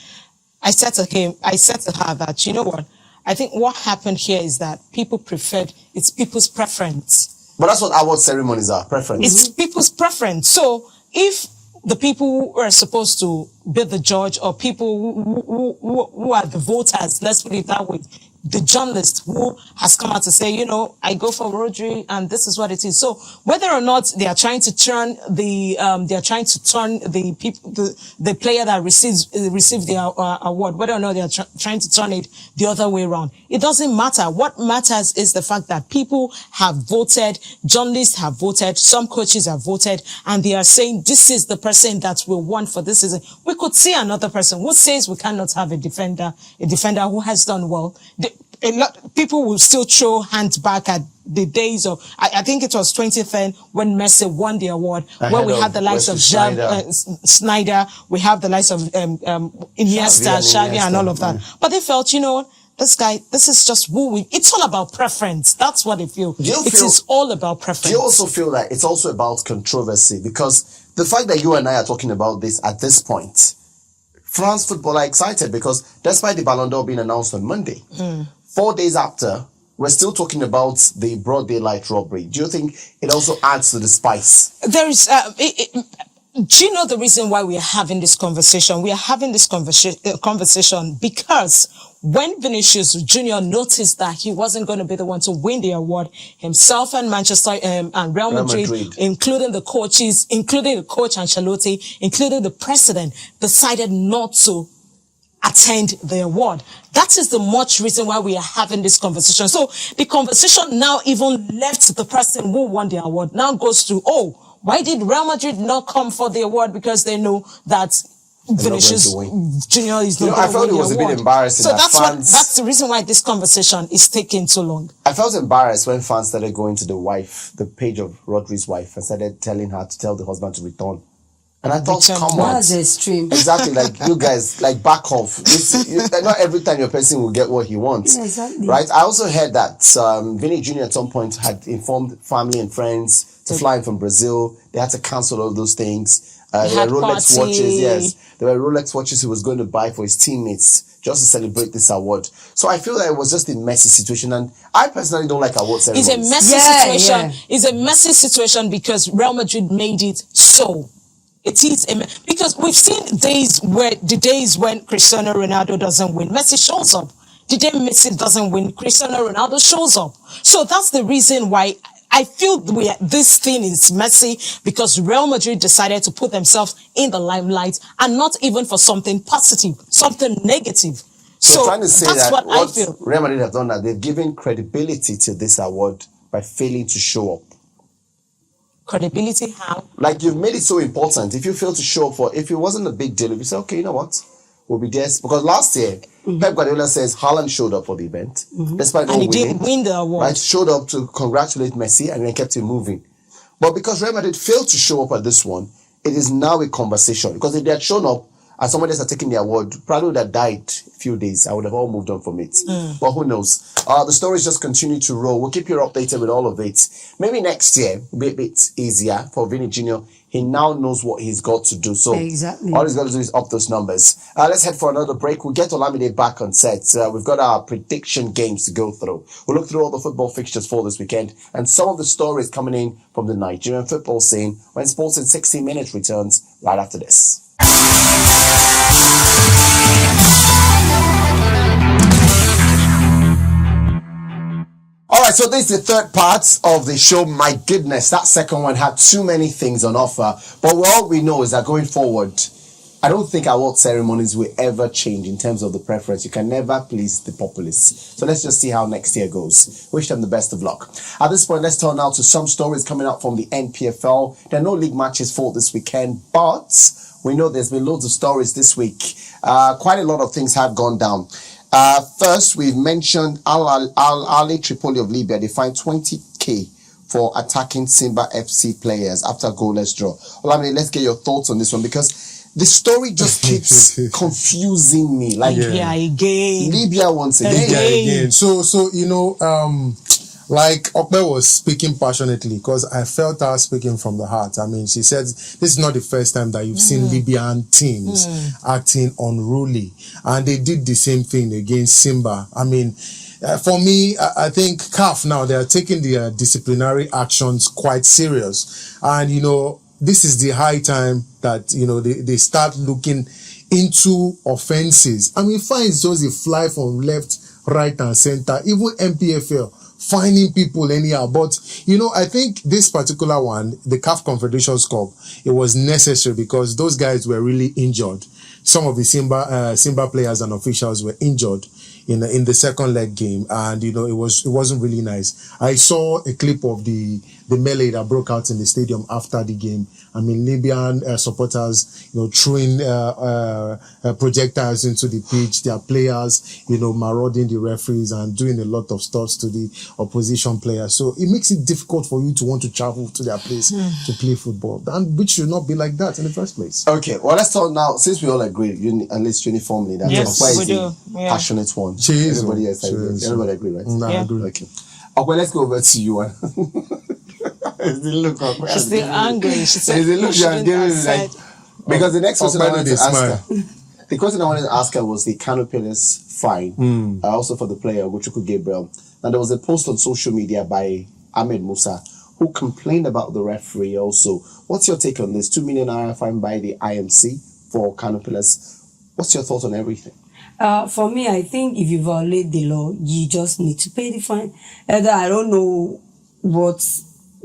I said to her that, you know what? I think what happened here is that it's people's preference.
But that's what award ceremonies are, preference.
It's people's preference. So if the people who are supposed to be the judge, or people who are the voters, let's put it that way, the journalist who has come out to say, I go for Rodri and this is what it is. So whether or not they are trying to turn the player that receives the award, whether or not they are trying to turn it the other way around, it doesn't matter. What matters is the fact that people have voted, journalists have voted, some coaches have voted, and they are saying this is the person that we want for this season. We could see another person who says we cannot have a defender who has done well. People will still throw hands back at the days of, I think it was 2010 when Messi won the award, where we had the likes of Snyder, we have the likes of Iniesta, Xavi, and all of that. But they felt, this guy, this is just it's all about preference. That's what they feel. It is all about preference.
Do you also feel that it's also about controversy? Because the fact that you and I are talking about this at this point, France football are excited because despite the Balon d'Or being announced on Monday, 4 days after, we're still talking about the broad daylight robbery. Do you think it also adds to the spice?
There is, do you know the reason why we are having this conversation? We are having this conversation because when Vinicius Jr. noticed that he wasn't going to be the one to win the award, himself and Manchester and Real Madrid, including the coaches, including the coach Ancelotti, including the president, decided not to attend the award. That is the much reason why we are having this conversation. So the conversation now even left the person who won the award, now goes to, why did Real Madrid not come for the award? Because they know that Vinicius Junior is not.
I felt it was a bit embarrassing.
So that's the reason why this conversation is taking so long.
I felt embarrassed when fans started going to the page of Rodri's wife, and started telling her to tell the husband to return. And I thought, come on.
That's extreme.
Exactly, like you guys, like back off. Not every time your person will get what he wants.
Yeah, exactly.
Right? I also heard that Vinny Jr. at some point had informed family and friends to fly in from Brazil. They had to cancel all those things. There were Rolex watches, yes. There were Rolex watches he was going to buy for his teammates just to celebrate this award. So I feel that it was just a messy situation, and I personally don't like award ceremonies.
It's a messy situation. Yeah. It's a messy situation because Real Madrid made it so. It is because we've seen the days when Cristiano Ronaldo doesn't win, Messi shows up. The day Messi doesn't win, Cristiano Ronaldo shows up. So that's the reason why I feel this thing is messy, because Real Madrid decided to put themselves in the limelight, and not even for something positive, something negative.
So trying to say
that's
that
what I feel.
Real Madrid have done, that they've given credibility to this award by failing to show up.
Credibility how?
Like, you've made it so important. If you fail to show up if it wasn't a big deal, if you say, okay, you know what, we'll be there. Because last year, Pep Guardiola says Haaland showed up for the event, despite not winning.
And he didn't win the award.
Right, showed up to congratulate Messi and then kept him moving. But because Real Madrid failed to show up at this one, it is now a conversation. Because if they had shown up and somebody else had taken the award, probably would have died a few days. I would have all moved on from it. But who knows? The stories just continue to roll. We'll keep you updated with all of it. Maybe next year will be a bit easier for Vinny Jr. He now knows what he's got to do. So
exactly.
All he's got to do is up those numbers. Let's head for another break. We'll get Olamide back on set. We've got our prediction games to go through. We'll look through all the football fixtures for this weekend and some of the stories coming in from the Nigerian football scene when Sports in 60 Minutes returns right after this. Alright, so this is the third part of the show. My goodness, that second one had too many things on offer. But all we know is that going forward, I don't think award ceremonies will ever change in terms of the preference. You can never please the populace. So let's just see how next year goes. Wish them the best of luck. At this point, let's turn now to some stories coming out from the NPFL. There are no league matches for this weekend, but we know there's been loads of stories this week. Quite a lot of things have gone down. First, we've mentioned Al Tripoli of Libya. They fined 20k for attacking Simba FC players after a goalless draw. Olamide, let's get your thoughts on this one, because the story just keeps confusing me. Like,
Libya again.
Libya once again.
Libya again. So you know, like Ope was speaking passionately, because I felt her speaking from the heart. I mean, she said this is not the first time that you've seen Libyan teams acting unruly, and they did the same thing against Simba. I mean, for me, I think CAF now, they are taking their disciplinary actions quite serious, and you know, this is the high time that, you know, they start looking into offenses. I mean, fine, it's just a fly from left, right, and center. Even MPFL finding people anyhow. But, you know, I think this particular one, the CAF Confederations Cup, it was necessary because those guys were really injured. Some of the Simba players and officials were injured in the second leg game, and you know, it wasn't really nice. I saw a clip of the melee that broke out in the stadium after the game. I mean, Libyan supporters, you know, throwing projectiles into the pitch, their players, you know, marauding the referees and doing a lot of stuff to the opposition players. So it makes it difficult for you to want to travel to their place to play football, and which should not be like that in the first place.
Okay, well, let's talk now, since we all agree, at least uniformly, that Ope is the passionate one.
She is.
Everybody else agrees. Everybody agree, right?
No, I agree.
Okay. Okay, let's go over to you.
She's still angry. She's
like, because the next question I wanted to ask her, the question I wanted to ask her was the Canopilas fine, also for the player Wuchuku Gabriel. And there was a post on social media by Ahmed Musa, who complained about the referee also. What's your take on this? 2 million naira fine by the IMC for Canopilas. What's your thought on everything?
For me, I think if you violate the law, you just need to pay the fine. Either, I don't know what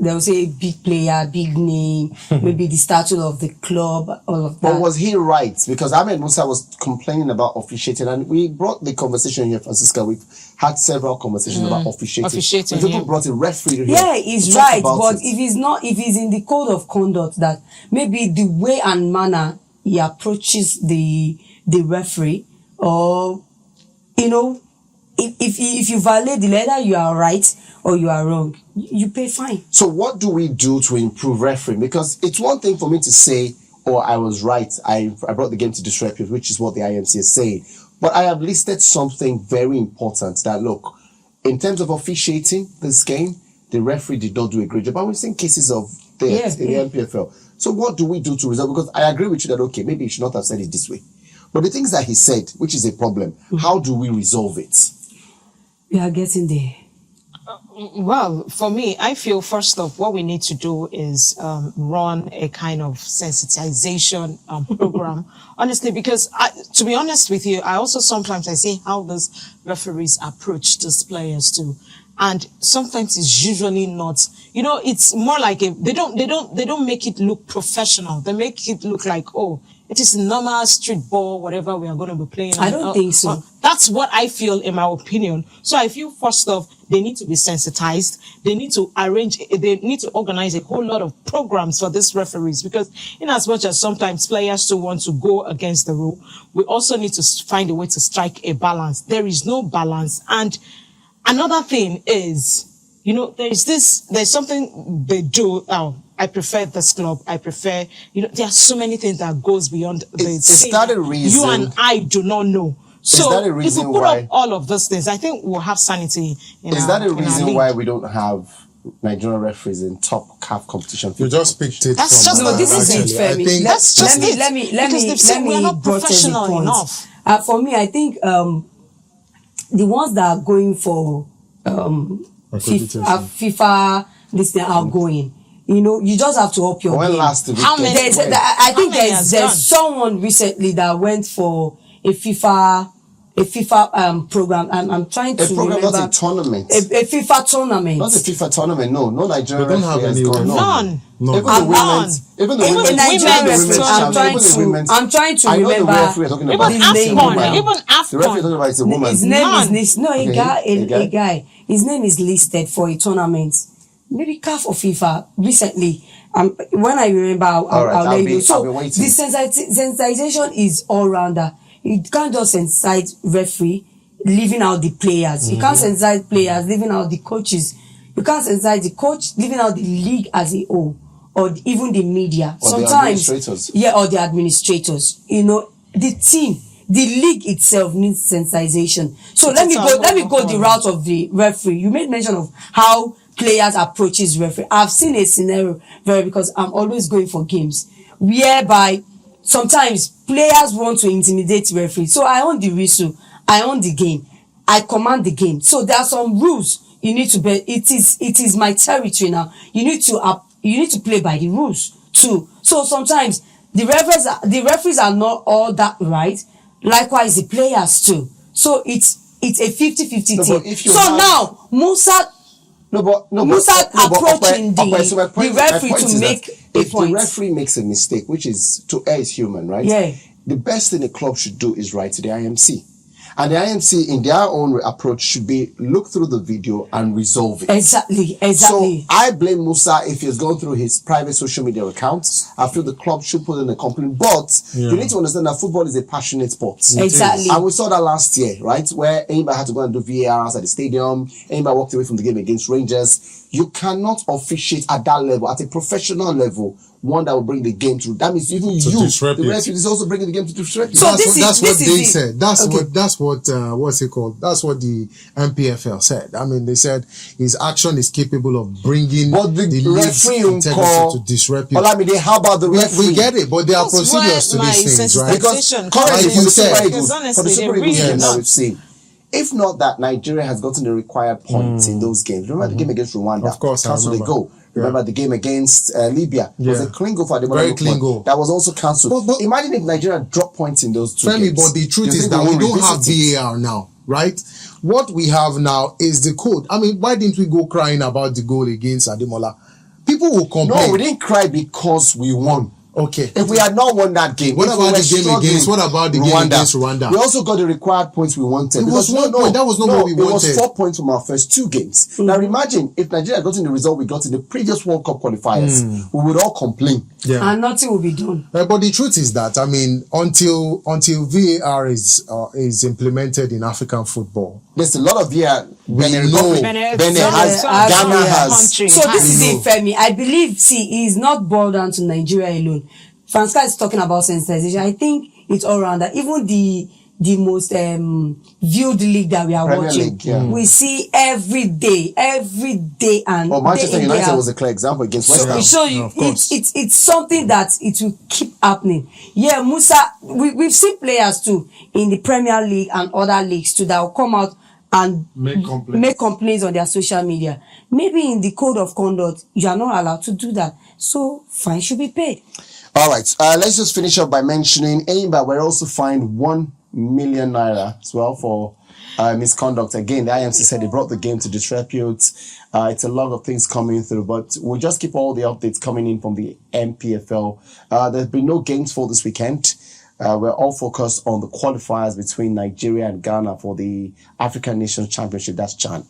they'll say, big player, big name, maybe the statute of the club, all of that.
But was he right? Because Ahmed Musa was complaining about officiating, and we brought the conversation here, Francisca. We've had several conversations about officiating. People brought a referee here.
Yeah, he's right. But if he's in the code of conduct, that maybe the way and manner he approaches the referee, or if you violate the letter, you are right or you are wrong, you pay fine.
So what do we do to improve refereeing? Because it's one thing for me to say, oh, I was right, I brought the game to disrepute, which is what the IMC is saying. But I have listed something very important that, look, in terms of officiating this game, the referee did not do a great job. And we've seen cases of that in the NPFL. So what do we do to resolve? Because I agree with you that, okay, maybe you should not have said it this way. But the things that he said, which is a problem, how do we resolve it?
We are getting there.
Well, for me, I feel first off, what we need to do is run a kind of sensitization program. Honestly, because to be honest with you, I also sometimes I see how those referees approach these players too. And sometimes it's usually not, it's more like they don't make it look professional. They make it look like, oh, it is normal street ball, whatever we are going to be playing.
I don't think so.
That's what I feel, in my opinion. So I feel first off, they need to be sensitized. They need to organize a whole lot of programs for these referees, because in as much as sometimes players still want to go against the rule, we also need to find a way to strike a balance. There is no balance. And another thing is, there's something they do. I prefer this club. I prefer, there are so many things that goes beyond the
Is that a reason?
You and I do not know. So
that a reason
if we put
why,
up all of those things, I think we'll have sanity in
Is
our,
that a reason
league.
why we don't have Nigerian referees in top CAF competition?
You just picked it.
That's
from
just
No, this is
actually.
it,
I
Femi.
think
That's just it.
Let me
we're not
brought in the
professional
point.
enough.
For me, I think the ones that are going for FIFA, this thing are going. You just have to up your
When
game.
last did we
How
get-
many-
I think
many has done?
there's someone recently that went for a FIFA program. I'm trying to
A program,
remember.
not a tournament.
A FIFA tournament.
Not a FIFA tournament, no Nigerian
We don't have
referee has
any
gone.
None.
No.
Even the
None.
women's, even the
Even
women's,
the
Nigerian
women's
referee.
tournament.
I'm trying to
I know the
remember.
referee you're talking
Even
about.
the
It's a
name
woman.
now.
Even
The referee you're talking
AFCON.
about is a woman.
His name
None.
is a guy. His name is listed for a tournament. Maybe CAF or FIFA recently. When I remember, I'll let you know. So
I'll be waiting.
the sensitization is all rounder. You can't just sensitize referee, leaving out the players. You can't sensitize players, leaving out the coaches. You can't sensitize the coach, leaving out the league as a whole, or even the media.
Or the
Sometimes,
administrators.
or the administrators. The team, the league itself needs sensitization. So let me go the route of the referee. You made mention of how players approaches referee. I've seen a scenario because I'm always going for games whereby sometimes players want to intimidate referee. So I own the whistle, I own the game, I command the game. So there are some rules you need to be. It is my territory now. You need to play by the rules too. So sometimes the referees are not all that right. Likewise the players too. So it's a 50-50 thing. Now Musa approaching the referee to make a point.
The referee makes a mistake, which is to err is human, right?
Yeah.
The best thing the club should do is write to the IMC. And the IMC, in their own approach, should be look through the video and resolve it.
Exactly.
So I blame Musa if he's going through his private social media accounts. I feel the club should put in a complaint. But you need to understand that football is a passionate sport.
Exactly.
And we saw that last year, right? Where anybody had to go and do VARs at the stadium. Anybody walked away from the game against Rangers. You cannot officiate at that level, at a professional level, one that will bring the game to. That means even
To
you,
disrupt
the
it.
referee, is also bringing the game to disrupt.
So
That's what they
said.
What's it called? That's what the MPFL said. I mean, they said his action is capable of bringing
But the
league's
referee
integrity
call
to disrupt it.
Olamide, how about the referee?
We get it, but there are
That's
procedures to
where
these
my
things, right?
sensitization
Because currently
Like
for
you
the
said.
Super
Because
Eagles,
honestly,
for the
they
Super
really
Eagles game
do
that
not.
we've seen, if not that Nigeria has gotten the required points in those games. Remember the game against Rwanda?
Of course, I
cancelled the
remember.
goal.
Yeah.
Remember the game against Libya? It was
Yeah.
a clean goal for Ademola
Very
Lookman.
clean goal.
That was also cancelled.
But-
Imagine if Nigeria dropped points in those two
Femi,
games.
but the truth
You
is
think
that
they
we
won't
don't have
revisit it?
VAR now, right? What we have now is the code. I mean, why didn't we go crying about the goal against Ademola? People will complain.
No, we didn't cry because we won.
Okay.
If we had not won that game,
What
if
about
we were
the game
struggling,
against- what about the game against Rwanda?
We also got the required points we wanted.
It was
Because
1 point. That was not what we
It was
wanted.
4 points from our first two games. Now imagine if Nigeria got in the result we got in the previous World Cup qualifiers, we would all complain.
Yeah.
and nothing will be done.
But the truth is that, I mean, until VAR is implemented in African football,
there's a lot of Benin
has,
Ghana has.
So this is it, Femi. I believe, see, it's not boiled down to Nigeria alone. Francisca is talking about sensitization. I think it's all around that. Even the most viewed league that we are
Premier
watching,
League, yeah.
we see every day, and
Manchester United was a clear example against West Ham.
So it's something that it will keep happening. Yeah, Musa, we've seen players too in the Premier League and other leagues too that will come out and make complaints on their social media. Maybe in the code of conduct, you are not allowed to do that. So fine should be paid.
All right, let's just finish up by mentioning Aimba were also fined 1 million naira as well for misconduct. Again, the IMC said they brought the game to disrepute. It's a lot of things coming through, but we'll just keep all the updates coming in from the MPFL. There's been no games for this weekend. We're all focused on the qualifiers between Nigeria and Ghana for the African Nations Championship. That's CHAN.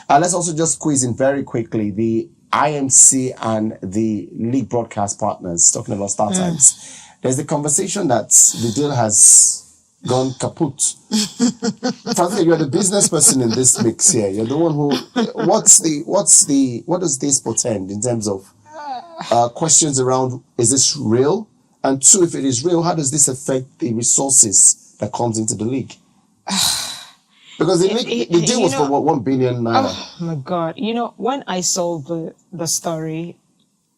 Let's also just squeeze in very quickly the IMC and the league broadcast partners, talking about start times. There's the conversation that the deal has gone kaput. Francisca, you're the business person in this mix here. You're the one who, what does this portend in terms of questions around, is this real? And two, if it is real, how does this affect the resources that comes into the league? Because the deal was for what, 1 billion naira.
Oh my God. You know, when I saw the story,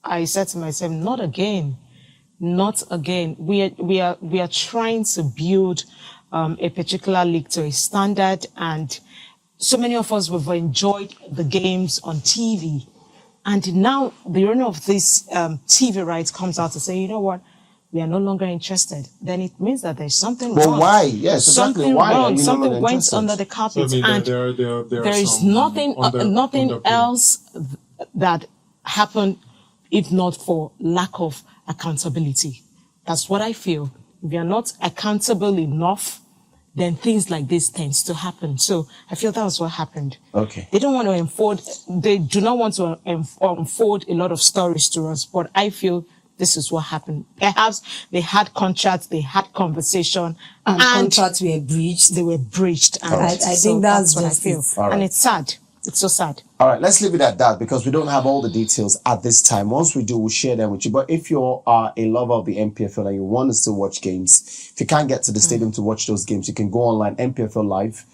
I said to myself, not again. Not again. We are trying to build a particular league to a standard, and so many of us have enjoyed the games on TV. And now the owner of this TV rights comes out to say, you know what? We are no longer interested. Then it means that there's something wrong.
But why? Yes, exactly.
Something
Why
wrong. Something went under the carpet.
So, I mean,
and
there
is nothing else that happened if not for lack of accountability. That's what I feel. If you're not accountable enough, then things like this tends to happen. So I feel that was what happened.
Okay.
They don't want to they do not want to unfold a lot of stories to us, but I feel this is what happened. Perhaps they had contracts, they had conversation,
and contracts were breached.
They were breached. And
I think that's
what I
just
feel.
Right.
And it's sad. It's so sad.
All right, let's leave it at that because we don't have all the details at this time. Once we do, we'll share them with you. But if you are a lover of the MPFL and you want to still watch games, if you can't get to the stadium to watch those games, you can go online, MPFL Live,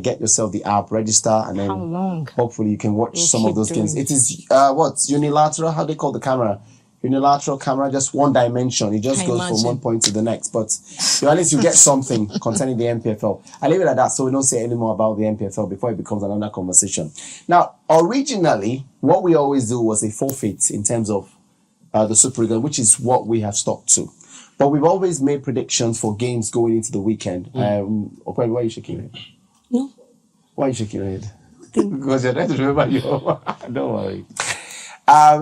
get yourself the app, register, and then hopefully you can watch some of those games. It is, unilateral? How do they call the camera? Unilateral camera, just one dimension. It just goes from one point to the next. But at least you get something concerning the MPFL. I leave it at that so we don't say any more about the MPFL before it becomes another conversation. Now, originally, what we always do was a forfeit in terms of the Super League, which is what we have stuck to. But we've always made predictions for games going into the weekend. Opeyemi, why are you shaking your head?
No.
Why are you shaking your head? Because you're trying to remember your... Don't worry.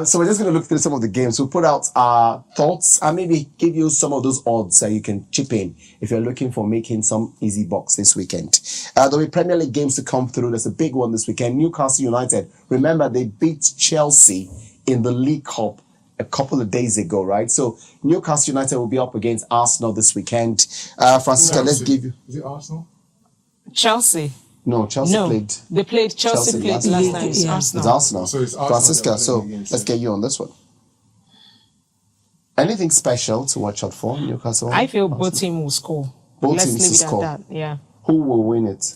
So we're just going to look through some of the games. We'll put out our thoughts and maybe give you some of those odds that you can chip in if you're looking for making some easy bucks this weekend. There'll be Premier League games to come through. There's a big one this weekend. Newcastle United. Remember, they beat Chelsea in the League Cup a couple of days ago, right? So Newcastle United will be up against Arsenal this weekend. Francisca, let's give you...
Is it Arsenal?
Chelsea.
No, Chelsea played.
They played. Chelsea played last night. It's Arsenal.
It's Arsenal.
So it's Arsenal.
Francisca, so let's get you on this one. Anything special to watch out for, Newcastle?
I feel both teams will score.
Both teams will score.
That. Yeah.
Who will win it?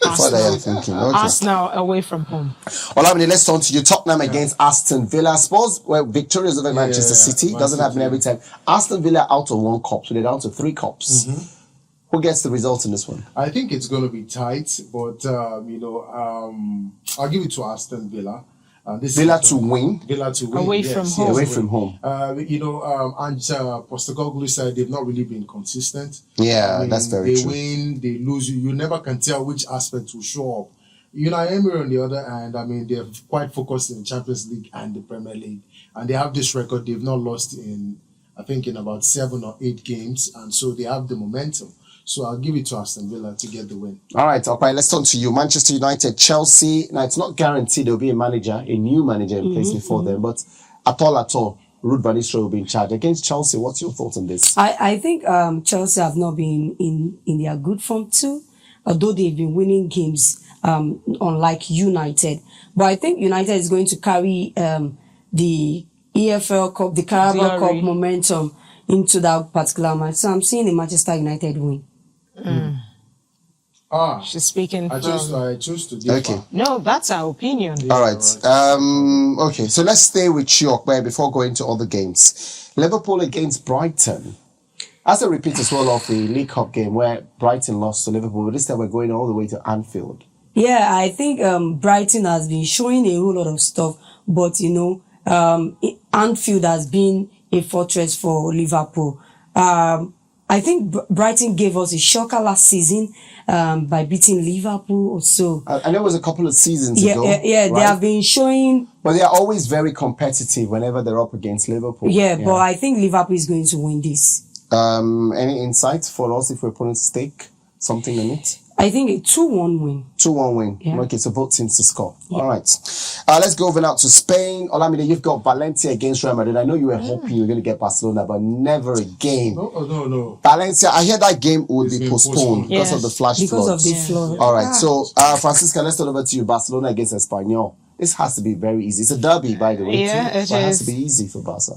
That's what I am thinking. Okay.
Arsenal away from home.
Olamide, let's turn to you. Tottenham against Aston Villa. Spurs were victorious over Manchester City. Doesn't happen every time. Aston Villa out of 1 cup, so they're down to 3 cups. Mm-hmm. Who gets the result in this one?
I think it's going to be tight, but I'll give it to Aston Villa.
Villa to win.
Villa to win.
Away from home.
Away from home.
And Postecoglou said they've not really been consistent.
Yeah, I mean, that's very true.
They win, they lose. You never can tell which aspect will show up. Emery on the other hand, I mean, they're quite focused in the Champions League and the Premier League, and they have this record. They've not lost in about 7 or 8 games, and so they have the momentum. So I'll give it to Aston Villa to get the win. All
right, okay, let's turn to you. Manchester United, Chelsea. Now, it's not guaranteed there'll be a new manager in place before them, but at all, Ruud van Nistelrooy will be in charge. Against Chelsea, what's your thoughts on this?
I think Chelsea have not been in their good form too, although they've been winning games, unlike United. But I think United is going to carry the EFL Cup, the Carabao Cup momentum into that particular match. So I'm seeing the Manchester United win.
She's speaking
I choose to give
Okay.
No, that's our opinion.
All right. Okay, so let's stay with you, Okpe, before going to other games. Liverpool against Brighton. As a repeat as well of the League Cup game where Brighton lost to Liverpool, but this time we're going all the way to Anfield.
Yeah, I think Brighton has been showing a whole lot of stuff, but Anfield has been a fortress for Liverpool. I think Brighton gave us a shocker last season by beating Liverpool or so.
And it was a couple of seasons ago.
Yeah,
right?
they have been showing.
But they are always very competitive whenever they're up against Liverpool.
Yeah, but I think Liverpool is going to win this.
Any insights for us if we're putting stake something on it?
I think a 2-1 win.
2-1 win.
Yeah.
Okay, so both teams to score.
Yeah.
All right. Let's go over now to Spain. Olamide, you've got Valencia against Real Madrid. I know you were hoping you were going to get Barcelona, but never again.
No.
Valencia, I hear that game would be postponed because
Yes.
of the flash
Because
floods.
of the flood.
All right, so Francisca, let's turn over to you. Barcelona against Espanyol. This has to be very easy. It's a derby, by the way.
Yeah,
too,
it
but it has
is.
to be easy for Barca.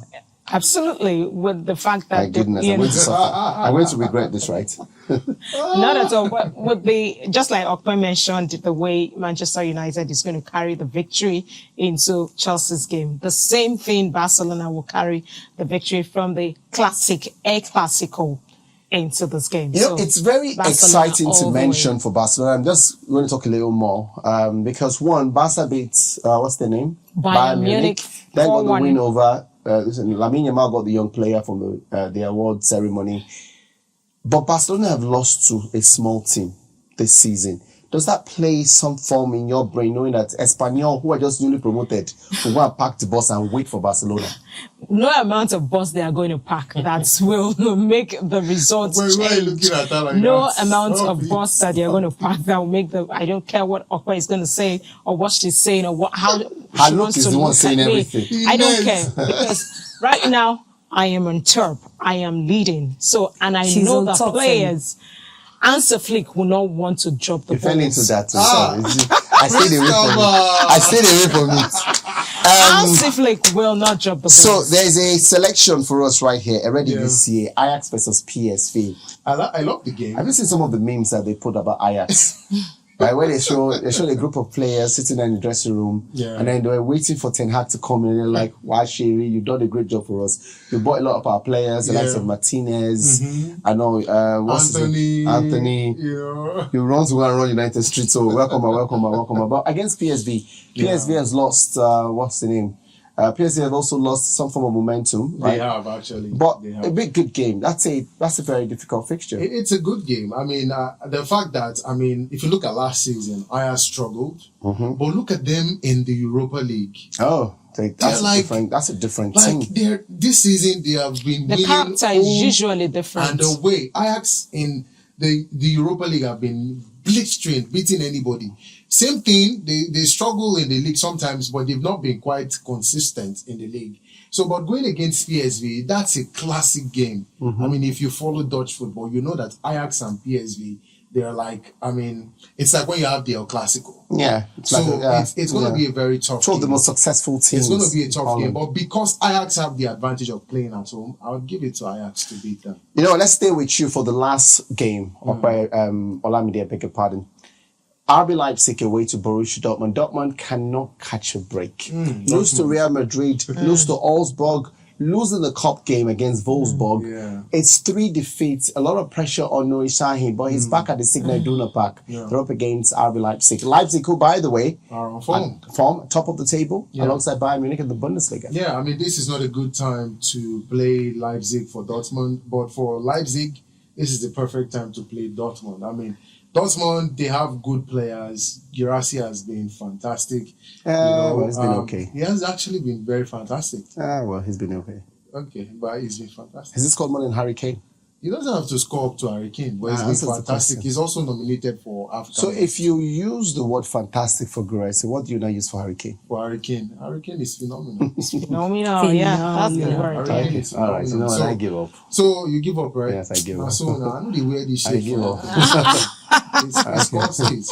Absolutely, with the fact that
My goodness, I'm going to suffer. I'm going to regret this, right?
not at all. But with just like Okpe mentioned, the way Manchester United is going to carry the victory into Chelsea's game, the same thing Barcelona will carry the victory from the Classico into this game.
You know, it's very
Barcelona
exciting
all
to
the
mention
way.
for Barcelona. I'm just going to talk a little more because one, Barca beats what's their name?
Bayern Munich,
Then got the
4-1.
win over. Lamine Yamal got the young player from the award ceremony. But Barcelona have lost to a small team this season. Does that play some form in your brain, knowing that Espanyol, who are just newly promoted, will go and pack the bus and wait for Barcelona?
No amount of bus they are going to pack that will make the results
Why are you
change.
looking at that like
No
that?
amount
Stop
of
it.
bus that they're going to pack that will make the. I don't care what Okpa is going to say or what she's saying or how
Her
she
look
wants
is
to
the one
look
saying
at me.
everything.
I don't care because right now I am on top. I am leading. So and I
She's
know
on
the
top,
players. Answer Flick will not want to drop the
You fell into
balls.
that too. Sorry. I stayed away from it. I stayed away from it.
Answer Flick will not drop the balls.
So there's a selection for us right here already
Yeah.
this year. Ajax versus PSV.
I love the game.
Have you seen some of the memes that they put about Ajax? Right, where they show a group of players sitting in the dressing room,
Yeah.
and then they were waiting for Ten Hag to come in, and they're like, "Wow, Sherry, you've done a great job for us. You bought a lot of our players, the likes
Yeah.
of Martinez. I know, what's his name?
Anthony.
Anthony.
Yeah.
You run to run United Street, so welcome. But against PSV, PSV has lost. What's the name? PSV have also lost some form of momentum, right?
They have actually.
But
They have.
a big good game. That's a very difficult fixture.
It's a good game. I mean, the fact that, if you look at last season, Ajax struggled, but look at them in the Europa League.
That's a different team.
Like this season, they have been
the
winning
character is
home
usually different.
and away. Ajax in the Europa League have been blistering, beating anybody. Same thing, they struggle in the league sometimes, but they've not been quite consistent in the league. So, but going against PSV, that's a classic game. I mean, if you follow Dutch football, you know that Ajax and PSV, they're like, it's like when you have the El Classico.
Yeah.
It's going to be a very tough
Two of the
game.
most successful teams.
It's going to be a tough
Holland.
game, but because Ajax have the advantage of playing at home, I would give it to Ajax to beat them.
You know, let's stay with you for the last game of Olamide, I beg your pardon. RB Leipzig away to Borussia Dortmund. Dortmund cannot catch a break. Lose to Real Madrid, lose to Augsburg, losing the cup game against Wolfsburg.
Yeah.
It's 3 defeats, a lot of pressure on Nuri Sahin, but he's back at the Signal Iduna Park.
Yeah.
They're up against RB Leipzig. Leipzig, who, by the way,
Are on form.
form top of the table
Yeah.
alongside Bayern Munich in the Bundesliga.
Yeah, this is not a good time to play Leipzig for Dortmund, but for Leipzig, this is the perfect time to play Dortmund. Dortmund, they have good players. Girassi has been fantastic.
He's been okay.
He has actually been very fantastic.
Well, he's been okay.
Okay, but he's been fantastic.
Has he scored more than Harry Kane?
He doesn't have to score up to Harry Kane, but he's been fantastic. He's also nominated for AFCON.
So if you use the word fantastic for Guirassy, what do you now use for Harry Kane?
For Harry Kane is phenomenal.
Phenomenal, yeah, that's the word.
Harry Kane is phenomenal.
All right, you know what, I give up.
So you give up, right?
Yes, I give up.
So now I know they wear this shit.
I give up.
It's costly.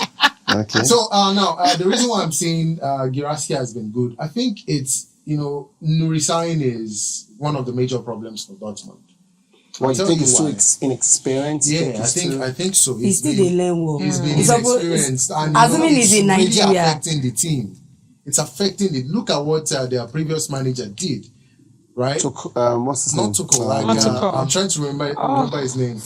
Okay.
So now the reason why I'm saying Guirassy has been good, I think it's, Nuri Sahin is one of the major problems for Dortmund.
Well, you think he's too inexperienced?
Yeah, I think so.
He's still a learn work.
He's been inexperienced, and
assuming he's in
really
Nigeria,
affecting the team. It's affecting it. Look at what their previous manager did, right?
What's his name?
Not Tuchel. I'm trying to remember his name.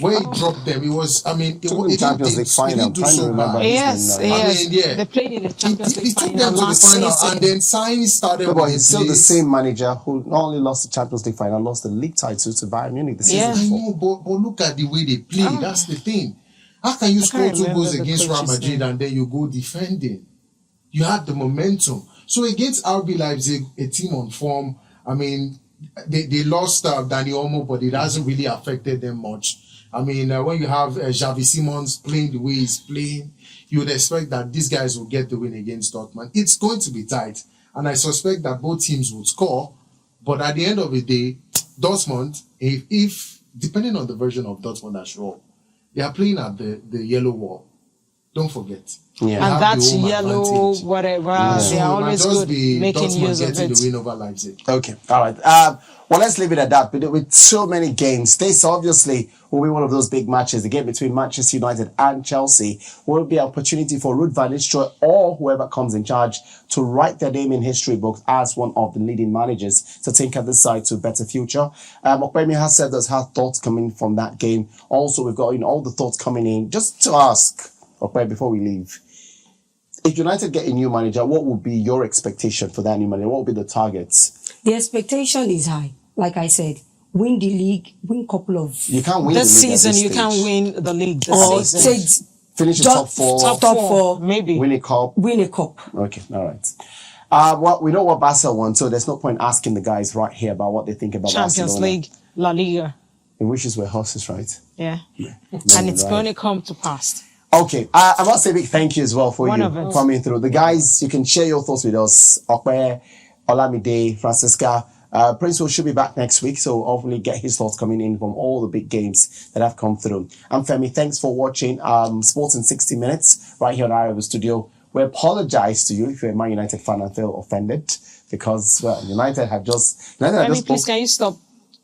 When he dropped them, it was. I mean, it
Champions League final.
Didn't do so bad.
Yes.
They
played in the Champions League final.
He took them to the final, and then Sahin started.
But he's still the same manager who not only lost the Champions League final, lost the league title to Bayern Munich the season before.
I know, but look at the way they play. That's the thing. How can you score 2 goals against Real Madrid and then you go defending? You had the momentum. So against RB Leipzig, a team on form, I mean, they lost Dani Olmo, but it hasn't really affected them much. I mean, when you have Xavi Simons playing the way he's playing, you would expect that these guys will get the win against Dortmund. It's going to be tight, and I suspect that both teams will score. But at the end of the day, Dortmund, if depending on the version of Dortmund that's wrong, they are playing at the yellow wall. Don't forget.
Yeah. And that's yellow, advantage. Whatever. Yeah. They are always good making use of it.
The win over Leipzig.
Okay. All right. Well, let's leave it at that. But with so many games, this obviously will be one of those big matches. The game between Manchester United and Chelsea will be an opportunity for Ruud van Nistelrooy or whoever comes in charge to write their name in history books as one of the leading managers to take at this side to a better future. Opeyemi has said there's her thoughts coming from that game. Also, we've got all the thoughts coming in. Just to ask, Opeyemi, before we leave, if United get a new manager, what would be your expectation for that new manager? What would be the targets?
The expectation is high. Like I said, win the league, win couple of...
You can't win
this
the league
season. You can't win the league this season.
Finish the top four.
Top four.
Maybe.
Win a cup. Okay, all right. Well, we know what Barca won, so there's no point asking the guys right here about what they think about
Champions
Barcelona.
League, La Liga.
In wishes were horses, right?
Yeah. And it's going to come to pass.
Okay, I must say a big thank you as well for you coming through. The guys, you can share your thoughts with us. Ope, Olamide, Francisca. Prince will should be back next week, so hopefully get his thoughts coming in from all the big games that have come through. I'm Femi. Thanks for watching Sports in 60 Minutes right here on iRavelStudios. We apologize to you if you're a Man United fan and feel offended because United have just...
Femi, please, can you stop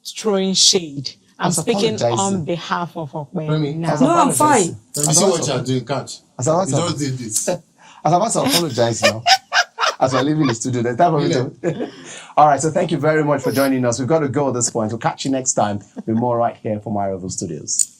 throwing shade? I'm speaking on behalf of Opeyemi now.
No, I'm fine.
You see what you're doing, catch. You just did this.
I was about to apologize now. As we're leaving the studio, there's time for me to... All right, so thank you very much for joining us. We've got to go at this point. We'll catch you next time with more right here from iRavelStudios.